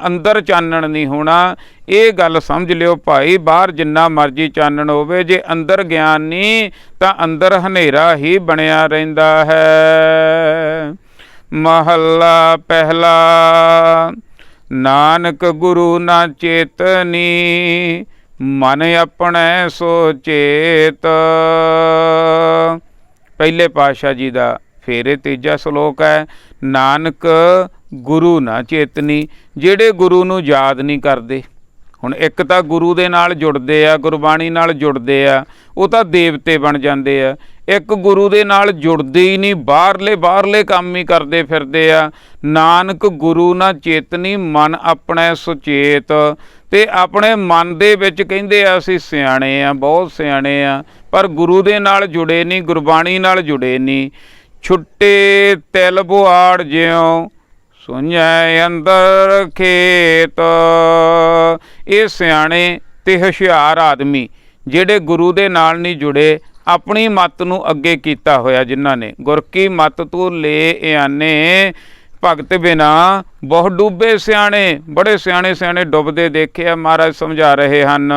S1: ਅੰਦਰ ਚਾਨਣ ਨਹੀਂ ਹੋਣਾ। ਇਹ ਗੱਲ ਸਮਝ ਲਿਓ ਭਾਈ, ਬਾਹਰ ਜਿੰਨਾ ਮਰਜ਼ੀ ਚਾਨਣ ਹੋਵੇ, ਜੇ ਅੰਦਰ ਗਿਆਨ ਨਹੀਂ ਤਾਂ ਅੰਦਰ ਹਨੇਰਾ ਹੀ ਬਣਿਆ ਰਹਿੰਦਾ ਹੈ। ਮਹੱਲਾ ਪਹਿਲਾ। ਨਾਨਕ ਗੁਰੂ ਨਾ ਚੇਤਨੀ, ਮਨ ਆਪਣੇ ਸੋ ਚੇਤ। ਪਹਿਲੇ ਪਾਤਸ਼ਾਹ ਜੀ ਦਾ ਫੇਰ ਇਹ ਤੀਜਾ ਸ਼ਲੋਕ ਹੈ। ਨਾਨਕ ਗੁਰੂ ਨਾ ਚੇਤਨੀ, ਜਿਹੜੇ ਗੁਰੂ ਨੂੰ ਯਾਦ ਨਹੀਂ ਕਰਦੇ। ਹੁਣ ਇੱਕ ਤਾਂ ਗੁਰੂ ਦੇ ਨਾਲ ਜੁੜਦੇ ਆ, ਗੁਰਬਾਣੀ ਨਾਲ ਜੁੜਦੇ ਆ, ਉਹ ਤਾਂ ਦੇਵਤੇ ਬਣ ਜਾਂਦੇ ਆ। ਇੱਕ ਗੁਰੂ ਦੇ ਨਾਲ ਜੁੜਦੇ ਹੀ ਨਹੀਂ, ਬਾਹਰਲੇ ਕੰਮ ਹੀ ਕਰਦੇ ਫਿਰਦੇ ਆ। ਨਾਨਕ ਗੁਰੂ ਨਾ ਚੇਤਨੀ, ਮਨ ਆਪਣੇ ਸੁਚੇਤ। ਤੇ ਆਪਣੇ ਮਨ ਦੇ ਵਿੱਚ ਕਹਿੰਦੇ ਆ ਅਸੀਂ ਸਿਆਣੇ ਆ, ਬਹੁਤ ਸਿਆਣੇ ਆ, ਪਰ ਗੁਰੂ ਦੇ ਨਾਲ ਜੁੜੇ ਨਹੀਂ, ਗੁਰਬਾਣੀ ਨਾਲ ਜੁੜੇ ਨਹੀਂ। ਛੁੱਟੇ ਤਿਲ ਬੁਆੜ ਜਿਉ, ਸੁਣਿਐ ਅੰਦਰ ਖੇਤ। ਇਹ ਸਿਆਣੇ ਤੇ ਹੁਸ਼ਿਆਰ ਆਦਮੀ ਜਿਹੜੇ ਗੁਰੂ ਦੇ ਨਾਲ ਨਹੀਂ ਜੁੜੇ, ਆਪਣੀ ਮੱਤ ਨੂੰ ਅੱਗੇ ਕੀਤਾ ਹੋਇਆ ਜਿਨ੍ਹਾਂ ਨੇ। ਗੁਰ ਕੀ ਮੱਤ ਤੂੰ ਲੈ ਆਨੇ, ਭਗਤ ਬਿਨਾ ਬਹੁਤ ਡੁੱਬੇ ਸਿਆਣੇ। ਬੜੇ ਸਿਆਣੇ ਡੁੱਬਦੇ ਦੇਖੇ ਆ। ਮਹਾਰਾਜ ਸਮਝਾ ਰਹੇ ਹਨ,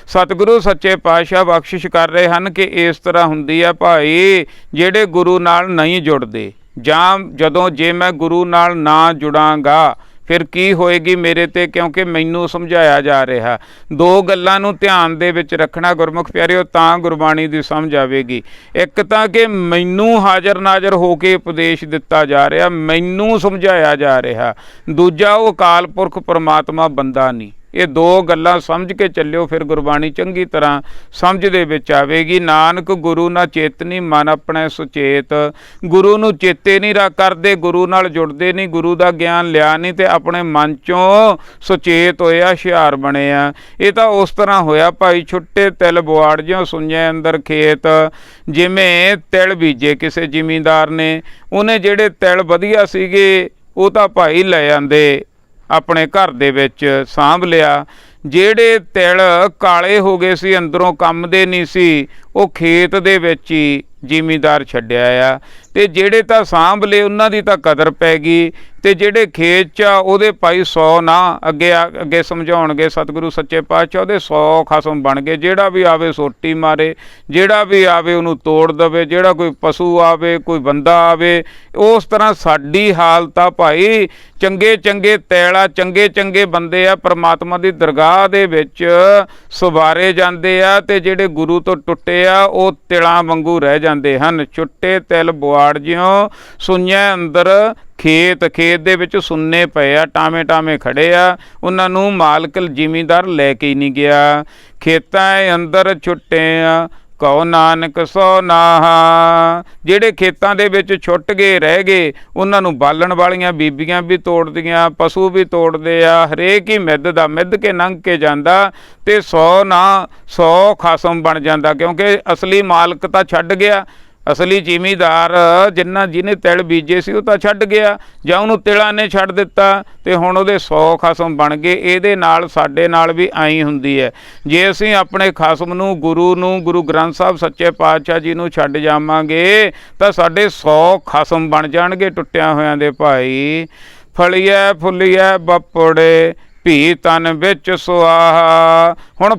S1: ਸਤਿਗੁਰੂ ਸੱਚੇ ਪਾਤਸ਼ਾਹ ਬਖਸ਼ਿਸ਼ ਕਰ ਰਹੇ ਹਨ ਕਿ ਇਸ ਤਰ੍ਹਾਂ ਹੁੰਦੀ ਆ ਭਾਈ, ਜਿਹੜੇ ਗੁਰੂ ਨਾਲ ਨਹੀਂ ਜੁੜਦੇ। ਜਾਂ ਜਦੋਂ ਜੇ ਮੈਂ ਗੁਰੂ ਨਾਲ ਨਾ ਜੁੜਾਂਗਾ ਫਿਰ ਕੀ ਹੋਏਗੀ ਮੇਰੇ ਤੇ, ਕਿਉਂਕਿ ਮੈਨੂੰ ਸਮਝਾਇਆ ਜਾ ਰਿਹਾ। ਦੋ ਗੱਲਾਂ ਨੂੰ ਧਿਆਨ ਦੇ ਵਿੱਚ ਰੱਖਣਾ ਗੁਰਮੁਖ ਪਿਆਰਿਓ, ਤਾਂ ਗੁਰਬਾਣੀ ਦੀ ਸਮਝ ਆਵੇਗੀ। ਇੱਕ ਤਾਂ ਕਿ ਮੈਨੂੰ ਹਾਜ਼ਰ ਨਾਜ਼ਰ ਹੋ ਕੇ ਉਪਦੇਸ਼ ਦਿੱਤਾ ਜਾ ਰਿਹਾ, ਮੈਨੂੰ ਸਮਝਾਇਆ ਜਾ ਰਿਹਾ। ਦੂਜਾ ਉਹ ਅਕਾਲ ਪੁਰਖ ਪਰਮਾਤਮਾ ਬੰਦਾ ਨਹੀਂ। ਇਹ ਦੋ ਗੱਲਾਂ ਸਮਝ ਕੇ ਚੱਲਿਓ, ਫਿਰ ਗੁਰਬਾਣੀ ਚੰਗੀ ਤਰ੍ਹਾਂ ਸਮਝ ਦੇ ਵਿੱਚ ਆਵੇਗੀ। ਨਾਨਕ ਗੁਰੂ ਨਾ ਚੇਤਨੀ, ਮਨ ਆਪਣੇ ਸੁਚੇਤ। ਗੁਰੂ ਨੂੰ ਚੇਤੇ ਨਹੀਂ ਕਰਦੇ, ਗੁਰੂ ਨਾਲ ਜੁੜਦੇ ਨਹੀਂ, ਗੁਰੂ ਦਾ ਗਿਆਨ ਲਿਆ ਨਹੀਂ ਤੇ ਆਪਣੇ ਮਨ 'ਚੋਂ ਸੁਚੇਤ ਹੋਇਆ, ਹੁਸ਼ਿਆਰ ਬਣੇ ਆ। ਇਹ ਤਾਂ ਉਸ ਤਰ੍ਹਾਂ ਹੋਇਆ ਭਾਈ, ਛੁੱਟੇ ਤਿਲ ਬੁਆੜ ਜਿਉ ਸੁਣਿਐ ਅੰਦਰ ਖੇਤ। ਜਿਵੇਂ ਤਿਲ ਬੀਜੇ ਕਿਸੇ ਜ਼ਿਮੀਂਦਾਰ ਨੇ, ਉਹਨੇ ਜਿਹੜੇ ਤਿਲ ਵਧੀਆ ਸੀਗੇ ਉਹ ਤਾਂ ਭਾਈ ਲੈ ਆਂਦੇ, ਆਪਣੇ ਘਰ ਦੇ ਵਿੱਚ ਸਾਂਭ ਲਿਆ। ਜਿਹੜੇ ਤਿਲ ਕਾਲੇ ਹੋ ਗਏ ਸੀ, ਅੰਦਰੋਂ ਕੰਮ ਦੇ ਨਹੀਂ ਸੀ, ਉਹ ਖੇਤ ਦੇ ਵਿੱਚ ਹੀ ਜ਼ਿਮੀਂਦਾਰ ਛੱਡਿਆ ਆ। ਤੇ ਜਿਹੜੇ ਤਾਂ ਸਾਂਭ ਲਏ ਉਹਨਾਂ ਦੀ ਤਾਂ ਕਦਰ ਪੈ ਗਈ, ਤੇ ਜਿਹੜੇ ਖੇਤ 'ਚ ਉਹਦੇ ਭਾਈ 100 ਨਾ ਅੱਗੇ ਸਮਝਾਉਣਗੇ ਸਤਿਗੁਰੂ ਸੱਚੇ ਪਾਤਸ਼ਾਹ, ਉਹਦੇ 100 ਖਸਮ ਬਣ ਗਏ। ਜਿਹੜਾ ਵੀ ਆਵੇ ਸੋਟੀ ਮਾਰੇ, ਜਿਹੜਾ ਵੀ ਆਵੇ ਉਹਨੂੰ ਤੋੜ ਦੇਵੇ, ਜਿਹੜਾ ਕੋਈ ਪਸ਼ੂ ਆਵੇ, ਕੋਈ ਬੰਦਾ ਆਵੇ। ਉਸ ਤਰ੍ਹਾਂ ਸਾਡੀ ਹਾਲਤ ਆ ਭਾਈ। ਚੰਗੇ ਤੈਲਾ, ਚੰਗੇ ਬੰਦੇ ਆ, ਪਰਮਾਤਮਾ ਦੀ ਦਰਗਾਹ ਦੇ ਵਿੱਚ ਸਵਾਰੇ ਜਾਂਦੇ ਆ, ਤੇ ਜਿਹੜੇ ਗੁਰੂ ਤੋਂ ਟੁੱਟੇ ਆ ਉਹ ਤਿਲਾਂ ਵਾਂਗੂ ਰਹਿ ਜਾਂਦੇ ਹਨ। ਛੁੱਟੇ ਤਿਲ ਬੁਆੜ ਜਿਉ ਸੁਣਿਐ ਅੰਦਰ ਖੇਤ। ਖੇਤ ਦੇ ਵਿੱਚ ਸੁੰਨੇ ਪਏ ਆ, ਟਾਵੇਂ ਖੜੇ ਆ, ਉਹਨਾਂ ਨੂੰ ਮਾਲਕ ਜ਼ਿਮੀਂਦਾਰ ਲੈ ਕੇ ਹੀ ਨਹੀਂ ਗਿਆ। ਖੇਤਾਂ ਅੰਦਰ ਛੁੱਟੇ ਆ ਕਉ ਨਾਨਕ ਸੋ ਨਾਹਾ। ਜਿਹੜੇ ਖੇਤਾਂ ਦੇ ਵਿੱਚ ਛੁੱਟ ਗਏ, ਰਹਿ ਗਏ, ਉਹਨਾਂ ਨੂੰ ਬਾਲਣ ਵਾਲੀਆਂ ਬੀਬੀਆਂ ਵੀ ਤੋੜਦੀਆਂ, ਪਸ਼ੂ ਵੀ ਤੋੜਦੇ ਆ। ਹਰੇਕ ਹੀ ਮਿੱਧ ਕੇ ਲੰਘ ਕੇ ਜਾਂਦਾ, ਤੇ 100 ਖਸਮ ਬਣ ਜਾਂਦਾ, ਕਿਉਂਕਿ ਅਸਲੀ ਮਾਲਕ ਤਾਂ ਛੱਡ ਗਿਆ। ਅਸਲੀ ਜ਼ਿਮੀਂਦਾਰ ਜਿਹਨੇ ਤਿਲ ਬੀਜੇ ਸੀ ਉਹ ਤਾਂ ਛੱਡ ਗਿਆ, ਜਾਂ ਉਹਨੂੰ ਤਿਲਾਂ ਨੇ ਛੱਡ ਦਿੱਤਾ, ਤੇ ਹੁਣ ਉਹਦੇ 100 ਖਸਮ ਬਣ ਗਏ। ਇਹਦੇ ਨਾਲ ਸਾਡੇ ਨਾਲ ਵੀ ਆਈ ਹੁੰਦੀ ਹੈ। ਜੇ ਅਸੀਂ ਆਪਣੇ ਖਸਮ ਨੂੰ, ਗੁਰੂ ਗ੍ਰੰਥ ਸਾਹਿਬ ਸੱਚੇ ਪਾਤਸ਼ਾਹ ਜੀ ਨੂੰ ਛੱਡ ਜਾਵਾਂਗੇ ਤਾਂ ਸਾਡੇ 100 ਖਸਮ ਬਣ ਜਾਣਗੇ ਟੁੱਟਿਆਂ ਹੋਇਆਂ ਦੇ ਭਾਈ। ਫਲੀਐ ਫੁੱਲੀਐ ਬੱਪੜੇ, ਭੀ ਤਨ ਵਿੱਚ ਸੁਆਹਾ। ਹੁਣ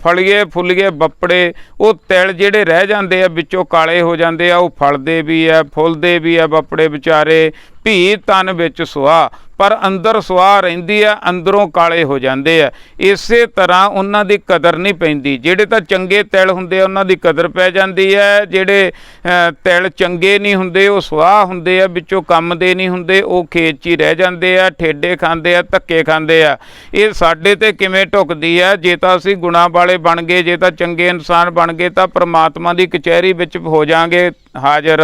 S1: ਫਲੀਏ ਫੁੱਲੀਏ ਬੱਪੜੇ, ਉਹ ਤਿਲ ਜਿਹੜੇ ਰਹਿ ਜਾਂਦੇ ਆ ਵਿੱਚੋਂ ਕਾਲੇ ਹੋ ਜਾਂਦੇ ਆ, ਉਹ ਫਲਦੇ ਵੀ ਆ, ਫੁੱਲਦੇ ਵੀ ਆ ਬੱਪੜੇ ਵਿਚਾਰੇ। ਭੀ ਤਨ ਵਿੱਚ ਸੁਆਹ, ਪਰ ਅੰਦਰ ਸੁਆਹ ਰਹਿੰਦੀ ਆ, ਅੰਦਰੋਂ ਕਾਲੇ ਹੋ ਜਾਂਦੇ ਆ। ਇਸੇ ਤਰ੍ਹਾਂ ਉਹਨਾਂ ਦੀ ਕਦਰ ਨਹੀਂ ਪੈਂਦੀ। ਜਿਹੜੇ ਤਾਂ ਚੰਗੇ ਤਿਲ ਹੁੰਦੇ ਆ ਉਹਨਾਂ ਦੀ ਕਦਰ ਪੈ ਜਾਂਦੀ ਹੈ, ਜਿਹੜੇ ਤਿਲ ਚੰਗੇ ਨਹੀਂ ਹੁੰਦੇ ਉਹ ਸੁਆਹ ਹੁੰਦੇ ਆ, ਵਿੱਚੋਂ ਕੰਮ ਦੇ ਨਹੀਂ ਹੁੰਦੇ, ਉਹ ਖੇਤ 'ਚ ਹੀ ਰਹਿ ਜਾਂਦੇ ਆ, ਠੇਡੇ ਖਾਂਦੇ ਆ, ਧੱਕੇ ਖਾਂਦੇ ਆ। ਇਹ ਸਾਡੇ 'ਤੇ ਕਿਵੇਂ ਢੁੱਕਦੀ ਆ? ਜੇ ਤਾਂ ਅਸੀਂ ਗੁਣਾਂ ਵਾਲੇ ਬਣ ਗਏ, ਜੇ ਤਾਂ ਚੰਗੇ ਇਨਸਾਨ ਬਣ ਗਏ ਤਾਂ ਪਰਮਾਤਮਾ ਦੀ ਕਚਹਿਰੀ ਵਿੱਚ ਹੋ ਜਾਵਾਂਗੇ ਹਾਜ਼ਰ।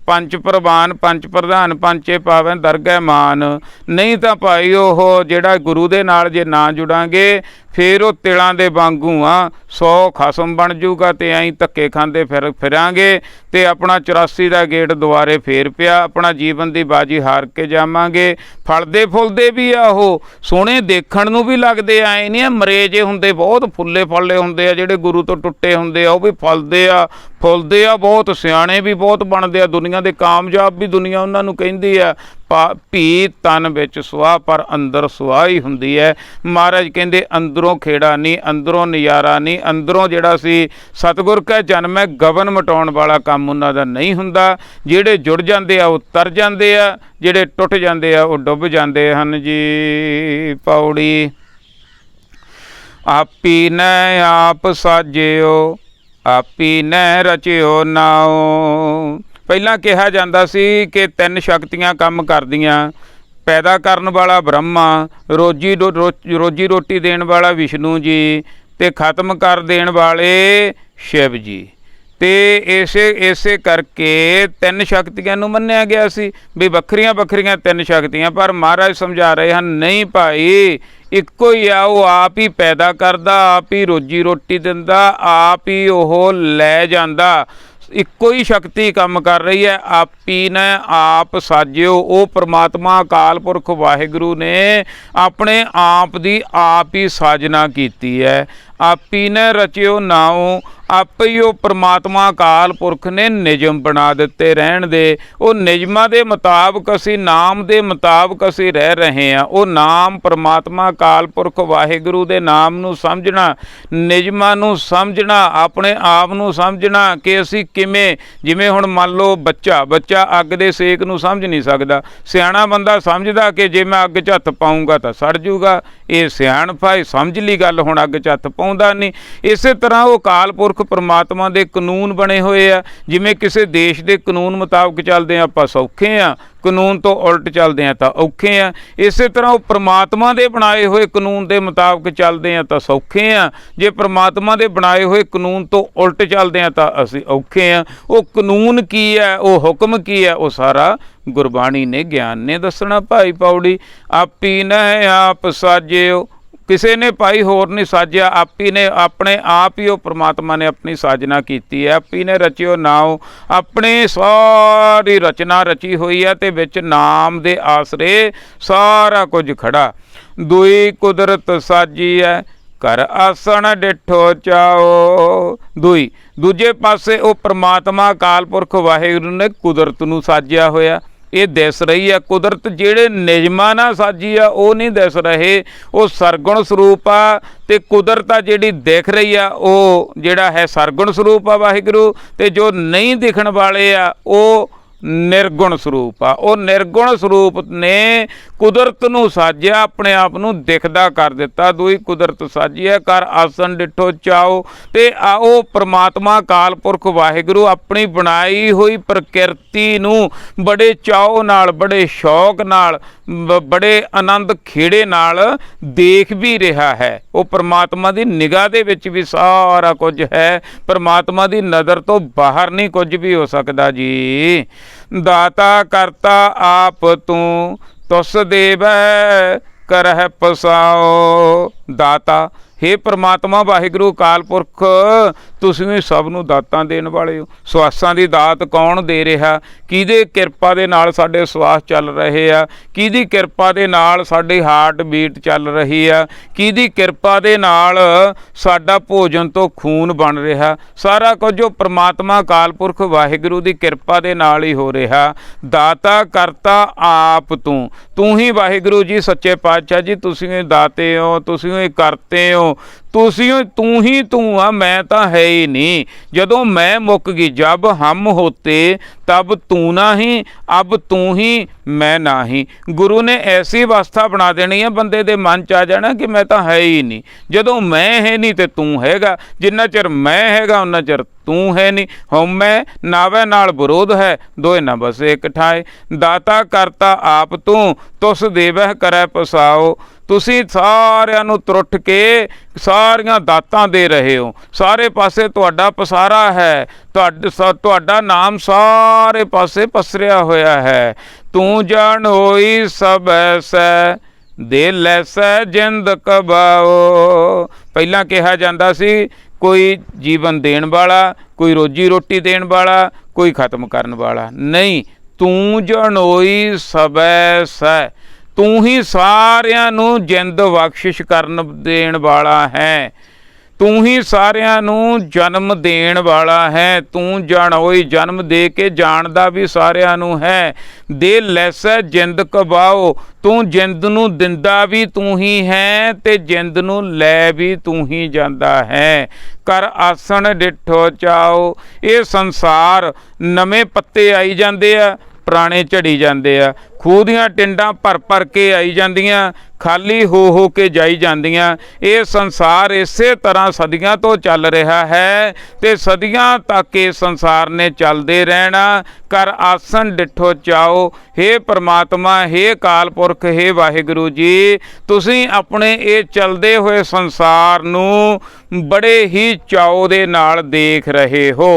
S1: ਪੰਚ ਪ੍ਰਵਾਨ ਪੰਚ ਪ੍ਰਧਾਨ ਪੰਚੇ ਪਾਵੈ ਦਰਗਹਿ ਮਾਨ। ਨਹੀਂ ਤਾਂ ਭਾਈ ਉਹ ਜਿਹੜਾ ਗੁਰੂ ਦੇ ਨਾਲ ਜੇ ਨਾ ਜੁੜਾਂਗੇ ਫਿਰ ਉਹ ਤਿਲਾਂ ਦੇ ਵਾਂਗੂ ਆ, 100 ਖਸਮ ਬਣ ਜੂਗਾ ਅਤੇ ਐਂ ਧੱਕੇ ਖਾਂਦੇ ਫਿਰਾਂਗੇ ਅਤੇ ਆਪਣਾ 84 ਦਾ ਗੇਟ ਦੁਆਰੇ ਫੇਰ ਪਿਆ, ਆਪਣਾ ਜੀਵਨ ਦੀ ਬਾਜੀ ਹਾਰ ਕੇ ਜਾਵਾਂਗੇ। ਫਲਦੇ ਫੁੱਲਦੇ ਵੀ ਆ, ਉਹ ਸੋਹਣੇ ਦੇਖਣ ਨੂੰ ਵੀ ਲੱਗਦੇ ਆ, ਐਂ ਨਹੀਂ ਮਰੇ ਜੇ ਹੁੰਦੇ, ਬਹੁਤ ਫੁੱਲੇ ਫੁੱਲੇ ਹੁੰਦੇ ਆ। ਜਿਹੜੇ ਗੁਰੂ ਤੋਂ ਟੁੱਟੇ ਹੁੰਦੇ ਆ ਉਹ ਵੀ ਫਲਦੇ ਆ, ਫੁੱਲਦੇ ਆ, ਬਹੁਤ ਸਿਆਣੇ ਵੀ ਬਹੁਤ ਬਣਦੇ ਆ, ਦੁਨੀਆ ਦੇ ਕਾਮਯਾਬ ਵੀ ਦੁਨੀਆ ਉਹਨਾਂ ਨੂੰ ਕਹਿੰਦੀ ਆ। ਭੀ ਤਨ ਵਿੱਚ ਸੁਆਹ, ਪਰ ਅੰਦਰ ਸੁਆਹ ਹੀ ਹੁੰਦੀ ਹੈ। ਮਹਾਰਾਜ ਕਹਿੰਦੇ ਅੰਦਰੋਂ ਖੇੜਾ ਨਹੀਂ, ਅੰਦਰੋਂ ਨਜ਼ਾਰਾ ਨਹੀਂ, ਅੰਦਰੋਂ ਜਿਹੜਾ ਸੀ ਸਤਿਗੁਰ ਕਾ ਜਨਮ ਹੈ, ਗਗਨ ਮਟਾਉਣ ਵਾਲਾ ਕੰਮ ਉਹਨਾਂ ਦਾ ਨਹੀਂ ਹੁੰਦਾ। ਜਿਹੜੇ ਜੁੜ ਜਾਂਦੇ ਆ ਉਹ ਤਰ ਜਾਂਦੇ ਆ, ਜਿਹੜੇ ਟੁੱਟ ਜਾਂਦੇ ਆ ਉਹ ਡੁੱਬ ਜਾਂਦੇ ਹਨ ਜੀ। ਪੌੜੀ ਆਪੀ ਨੈ ਆਪ ਸਾਜਿਓ, ਆਪੀ ਨੈ ਰਚਿਓ ਨਾਉ। ਪਹਿਲਾਂ ਕਿਹਾ ਜਾਂਦਾ ਸੀ ਕਿ 3 ਸ਼ਕਤੀਆਂ ਕੰਮ ਕਰਦੀਆਂ, ਪੈਦਾ ਕਰਨ ਵਾਲਾ ਬ੍ਰਹਮਾ, ਰੋਜੀ ਰੋਟੀ ਦੇਣ ਵਾਲਾ ਵਿਸ਼ਨੂੰ ਜੀ, ਅਤੇ ਖ਼ਤਮ ਕਰ ਦੇਣ ਵਾਲੇ ਸ਼ਿਵ ਜੀ। ਅਤੇ ਇਸੇ ਕਰਕੇ 3 ਸ਼ਕਤੀਆਂ ਨੂੰ ਮੰਨਿਆ ਗਿਆ ਸੀ ਵੀ ਵੱਖਰੀਆਂ ਵੱਖਰੀਆਂ 3 ਸ਼ਕਤੀਆਂ। ਪਰ ਮਹਾਰਾਜ ਸਮਝਾ ਰਹੇ ਹਨ, ਨਹੀਂ ਭਾਈ, ਇੱਕੋ ਹੀ ਆ। ਉਹ ਆਪ ਹੀ ਪੈਦਾ ਕਰਦਾ, ਆਪ ਹੀ ਰੋਜੀ ਰੋਟੀ ਦਿੰਦਾ, ਆਪ ਹੀ ਉਹ ਲੈ ਜਾਂਦਾ। ਇੱਕੋ ਹੀ ਸ਼ਕਤੀ ਕੰਮ ਕਰ ਰਹੀ ਹੈ। ਆਪੀ ਨੇ ਆਪ ਸਾਜਿਓ, ਉਹ ਪ੍ਰਮਾਤਮਾ ਅਕਾਲ ਪੁਰਖ ਵਾਹਿਗੁਰੂ ਨੇ ਆਪਣੇ ਆਪ ਦੀ ਆਪ ਹੀ ਸਾਜਨਾ ਕੀਤੀ ਹੈ। ਆਪੀ ਨੇ ਰਚਿਓ ਨਾਉ, ਆਪੇ ਹੀ ਉਹ ਪ੍ਰਮਾਤਮਾ ਅਕਾਲ ਪੁਰਖ ਨੇ ਨਿਯਮ ਬਣਾ ਦਿੱਤੇ ਰਹਿਣ ਦੇ। ਉਹ ਨਿਯਮਾਂ ਦੇ ਮੁਤਾਬਕ ਅਸੀਂ, ਨਾਮ ਦੇ ਮੁਤਾਬਕ ਅਸੀਂ ਰਹਿ ਰਹੇ ਹਾਂ। ਉਹ ਨਾਮ ਪ੍ਰਮਾਤਮਾ ਅਕਾਲ ਪੁਰਖ ਵਾਹਿਗੁਰੂ ਦੇ ਨਾਮ ਨੂੰ ਸਮਝਣਾ, ਨਿਯਮਾਂ ਨੂੰ ਸਮਝਣਾ, ਆਪਣੇ ਆਪ ਨੂੰ ਸਮਝਣਾ ਕਿ ਅਸੀਂ ਕਿਵੇਂ, ਜਿਵੇਂ ਹੁਣ ਮੰਨ ਲਓ ਬੱਚਾ ਅੱਗ ਦੇ ਸੇਕ ਨੂੰ ਸਮਝ ਨਹੀਂ ਸਕਦਾ। ਸਿਆਣਾ ਬੰਦਾ ਸਮਝਦਾ ਕਿ ਜੇ ਮੈਂ ਅੱਗ 'ਚ ਹੱਥ ਪਾਊਂਗਾ ਤਾਂ ਸੜ ਜੂਗਾ। ਇਹ ਸਿਆਣਪ ਹੈ, ਸਮਝ ਲਈ ਗੱਲ, ਹੁਣ ਅੱਗ 'ਚ ਹੱਥ ਪਾਉਂਦਾ ਨਹੀਂ। ਇਸੇ ਤਰ੍ਹਾਂ ਉਹ ਅਕਾਲ ਪੁਰਖ ਪਰਮਾਤਮਾ ਦੇ ਕਾਨੂੰਨ ਬਣੇ ਹੋਏ ਆ। ਜਿਵੇਂ ਕਿਸੇ ਦੇਸ਼ ਦੇ ਕਾਨੂੰਨ ਮੁਤਾਬਕ ਚੱਲਦੇ ਹਾਂ ਆਪਾਂ ਸੌਖੇ ਹਾਂ, ਕਾਨੂੰਨ ਤੋਂ ਉਲਟ ਚੱਲਦੇ ਹਾਂ ਤਾਂ ਔਖੇ ਆ। ਇਸੇ ਤਰ੍ਹਾਂ ਉਹ ਪ੍ਰਮਾਤਮਾ ਦੇ ਬਣਾਏ ਹੋਏ ਕਾਨੂੰਨ ਦੇ ਮੁਤਾਬਕ ਚੱਲਦੇ ਹਾਂ ਤਾਂ ਸੌਖੇ ਆ, ਜੇ ਪ੍ਰਮਾਤਮਾ ਦੇ ਬਣਾਏ ਹੋਏ ਕਾਨੂੰਨ ਤੋਂ ਉਲਟ ਚੱਲਦੇ ਹਾਂ ਤਾਂ ਅਸੀਂ ਔਖੇ ਆ। ਉਹ ਕਾਨੂੰਨ ਕੀ ਹੈ, ਉਹ ਹੁਕਮ ਕੀ ਹੈ, ਉਹ ਸਾਰਾ ਗੁਰਬਾਣੀ ਨੇ, ਗਿਆਨ ਨੇ ਦੱਸਣਾ। ਭਾਈ ਪੌੜੀ ਆਪੀ ਨੇ ਆਪ ਸਾਜਿਓ, ਕਿਸੇ ਨੇ ਭਾਈ ਹੋਰ ਨਹੀਂ ਸਾਜਿਆ, ਆਪੀ ਨੇ ਆਪਣੇ ਆਪ ਹੀ ਉਹ ਪ੍ਰਮਾਤਮਾ ਨੇ ਆਪਣੀ ਸਾਜਨਾ ਕੀਤੀ ਹੈ। ਆਪੀ ਨੇ ਰਚਿਓ ਨਾਉ, ਆਪਣੇ ਸਾਰੀ ਰਚਨਾ ਰਚੀ ਹੋਈ ਹੈ ਅਤੇ ਵਿੱਚ ਨਾਮ ਦੇ ਆਸਰੇ ਸਾਰਾ ਕੁਝ ਖੜਾ। ਦੂਈ ਕੁਦਰਤ ਸਾਜੀ ਹੈ, ਘਰ ਆਸਣ ਡਿਠੋ ਚਾਓ। ਦੂਜੇ ਪਾਸੇ ਉਹ ਪ੍ਰਮਾਤਮਾ ਅਕਾਲ ਪੁਰਖ ਵਾਹਿਗੁਰੂ ਨੇ ਕੁਦਰਤ ਨੂੰ ਸਾਜਿਆ ਹੋਇਆ। ਇਹ ਦਿਸ ਰਹੀ ਹੈ ਕੁਦਰਤ, ਜਿਹੜੇ ਨਿਯਮਾਂ ਨਾਲ ਸਾਜੀ ਆ ਉਹ ਨਹੀਂ ਦਿਸ ਰਹੇ, ਉਹ ਸਰਗੁਣ ਸਰੂਪ ਆ। ਅਤੇ ਕੁਦਰਤ ਆ ਜਿਹੜੀ ਦਿਖ ਰਹੀ ਆ ਉਹ ਜਿਹੜਾ ਹੈ ਸਰਗੁਣ ਸਰੂਪ ਆ ਵਾਹਿਗੁਰੂ, ਅਤੇ ਜੋ ਨਹੀਂ ਦਿਖਣ ਵਾਲੇ ਆ ਉਹ ਨਿਰਗੁਣ ਸਰੂਪ ਆ। ਉਹ ਨਿਰਗੁਣ ਸਰੂਪ ਨੇ ਕੁਦਰਤ ਨੂੰ ਸਾਜਿਆ, ਆਪਣੇ ਆਪ ਨੂੰ ਦਿਖਦਾ ਕਰ ਦਿੱਤਾ। ਦੂਈ ਕੁਦਰਤ ਸਾਜੀ ਹੈ, ਕਰ ਆਸਣ ਡਿਠੋ ਚਾਓ। ਅਤੇ ਉਹ ਪ੍ਰਮਾਤਮਾ ਅਕਾਲ ਪੁਰਖ ਵਾਹਿਗੁਰੂ ਆਪਣੀ ਬਣਾਈ ਹੋਈ ਪ੍ਰਕਿਰਤੀ ਨੂੰ ਬੜੇ ਚਾਓ ਨਾਲ, ਬੜੇ ਸ਼ੌਕ ਨਾਲ, ਬੜੇ ਆਨੰਦ ਖੇੜੇ ਨਾਲ ਦੇਖ ਵੀ ਰਿਹਾ ਹੈ। ਉਹ ਪ੍ਰਮਾਤਮਾ ਦੀ ਨਿਗਾਹ ਦੇ ਵਿੱਚ ਵੀ ਸਾਰਾ ਕੁਝ ਹੈ, ਪ੍ਰਮਾਤਮਾ ਦੀ ਨਜ਼ਰ ਤੋਂ ਬਾਹਰ ਨਹੀਂ ਕੁਝ ਵੀ ਹੋ ਸਕਦਾ ਜੀ। ਦਾਤਾ ਕਰਤਾ ਆਪ ਤੂੰ, ਤੁਸ ਦੇਵੈ ਕਰਹਿ ਪਸਾਓ। ਦਾਤਾ, ਹੇ ਪ੍ਰਮਾਤਮਾ ਵਾਹਿਗੁਰੂ ਅਕਾਲ ਪੁਰਖ, ਤੁਸੀਂ ਵੀ ਸਭ ਨੂੰ ਦਾਤਾਂ ਦੇਣ ਵਾਲੇ ਹੋ। ਸਵਾਸਾਂ ਦੀ ਦਾਤ ਕੌਣ ਦੇ ਰਿਹਾ? ਕਿਹਦੇ ਕਿਰਪਾ ਦੇ ਨਾਲ ਸਾਡੇ ਸਵਾਸ ਚੱਲ ਰਹੇ ਆ? ਕਿਹਦੀ ਕਿਰਪਾ ਦੇ ਨਾਲ ਸਾਡੀ ਹਾਰਟ ਬੀਟ ਚੱਲ ਰਹੀ ਆ? ਕਿਹਦੀ ਕਿਰਪਾ ਦੇ ਨਾਲ ਸਾਡਾ ਭੋਜਨ ਤੋਂ ਖੂਨ ਬਣ ਰਿਹਾ? ਸਾਰਾ ਕੁਝ ਉਹ ਪ੍ਰਮਾਤਮਾ ਅਕਾਲ ਪੁਰਖ ਵਾਹਿਗੁਰੂ ਦੀ ਕਿਰਪਾ ਦੇ ਨਾਲ ਹੀ ਹੋ ਰਿਹਾ। ਦਾਤਾ ਕਰਤਾ ਆਪ ਤੂੰ, ਤੂੰ ਹੀ ਵਾਹਿਗੁਰੂ ਜੀ ਸੱਚੇ ਪਾਤਸ਼ਾਹ ਜੀ, ਤੁਸੀਂ ਹੀ ਦਾਤੇ ਹੋ, ਤੁਸੀਂ ਹੀ ਕਰਤੇ ਹੋ। तू ही तू आ, मैं तो है ही नहीं। जदों मैं मुक गई, जब हम होते तब तू ना ही, अब तू ही मैं ना ही। गुरु ने ऐसी अवस्था बना देनी है, बंदे दे मन च आ जाना कि मैं तो है ही नहीं। जदों मैं है नहीं तो तू हैगा, जिन्ना चिर मैं हैगा उन्ना चिर तू है नहीं। हउमै नावै नाल विरोध है, दोए ना बसे एक ठाए। दाता करता आप तू, तुस देवह करै पसाओ। ਤੁਸੀਂ ਸਾਰਿਆਂ ਨੂੰ ਤੁਰਟ ਕੇ ਸਾਰੀਆਂ ਦਾਤਾਂ ਦੇ ਰਹੇ ਹੋ, ਸਾਰੇ ਪਾਸੇ ਤੁਹਾਡਾ ਪਸਾਰਾ ਹੈ, ਤੁਹਾਡਾ ਨਾਮ ਸਾਰੇ ਪਾਸੇ ਪਸਰਿਆ ਹੋਇਆ ਹੈ। ਤੂੰ ਜਾਣ ਹੋਈ ਸਭ ਐਸੈ, ਦੇ ਲੈਸੈ ਜਿੰਦ ਕਬਾਓ। ਪਹਿਲਾਂ ਕਿਹਾ ਜਾਂਦਾ ਸੀ ਕੋਈ ਜੀਵਨ ਦੇਣ ਵਾਲਾ, ਕੋਈ ਰੋਜੀ ਰੋਟੀ ਦੇਣ ਵਾਲਾ, ਕੋਈ ਖਤਮ ਕਰਨ ਵਾਲਾ ਨਹੀਂ। ਤੂੰ ਜਣੋਈ ਸਬੈ ਸੈ, तू ही सारियां नू जिंद बख्शिश करन देण वाला है, तू ही सारियां नू जन्म देण वाला है। तू जाणोई, जन्म दे के जानदा भी सारियां नू है। दे लैसै जिंद कबाओ, तू जिंद नू दिंदा भी तू ही है ते जिंद नू लै भी तू ही जांदा है। कर आसन डिठो चाओ। ये संसार नवे पत्ते आई जांदे आ, पुराने झड़ी जाते आ। खूह दियां टिंडां भर भर के आई जांदियां, खाली हो के जाई जांदियां। ये संसार इसे तरह सदियां तो चल रहा है ते सदियां तक इस संसार ने चलते रहना। कर आसन डिठो चाओ। हे परमात्मा, हे काल पुरख, हे वाहिगुरु जी, तुसीं अपने ये चलते हुए संसार नूं बड़े ही चाओ दे नाल देख रहे हो।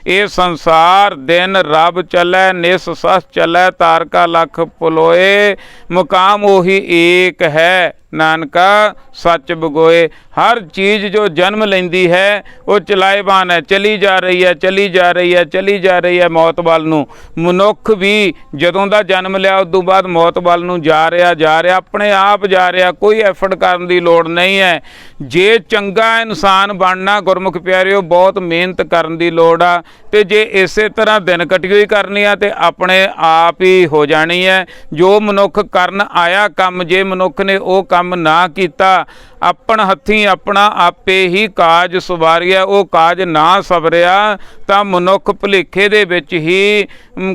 S1: ये संसार दिन रब चलै, निस सस चलै, तारका लख पुलोए, मुकाम ओही एक है, नानका सच बगोए। हर चीज़ जो जन्म लेंदी है वो चलाएबान है, चली जा रही है, चली जा रही है, चली जा रही है मौत वाल नूं। मनुख भी जदों दा जन्म लिया उदों बाद मौत वाल नूं जा रहा, अपने आप जा रहा, कोई एफर्ट करन दी लोड़ नहीं है। जे चंगा इंसान बनना गुरमुख प्यारिओ, बहुत मेहनत करन दी लोड़ आ, ते जे इसे तरह दिन कटियो ही करनी आ ते अपने आप ही हो जानी है। जो मनुख करन आया काम, जे मनुख ने वो काम ना कीता, अपन हत्थीं अपना आपे ही काज सवारिया, वो काज ना सवरिया तां मनुख भुलेखे दे विच ही,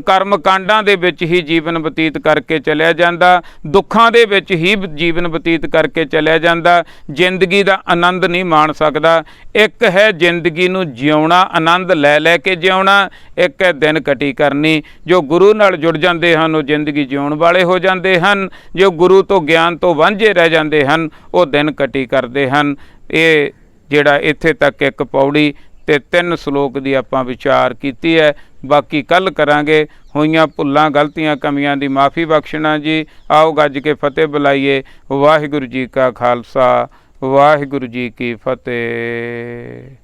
S1: कर्म कांडां दे विच ही जीवन बतीत करके चलिया जांदा, दुखां दे विच ही जीवन बतीत करके चलिया जांदा। जिंदगी दा आनंद नहीं माण सकदा। एक है जिंदगी नूं जिउणा, आनंद लै के जिउणा, एक है दिन कटी करनी। जो गुरु नाल जुड़ जांदे हन वो जिंदगी जिउण वाले हो जांदे हन, जो गुरु तो ज्ञान तो वांझे रह जांदे हन वो दिन कटी करते हैं। ये जिहड़ा इत्थे तक एक पौड़ी ते 3 श्लोक की आपां विचार कीती है। बाकी कल करांगे। होइयां भुल्लां गलतियां कमियां दी माफ़ी बख्शना जी। आओ गज के फतेह बुलाइए। वाहिगुरू जी का खालसा, वाहिगुरू जी की फतेह।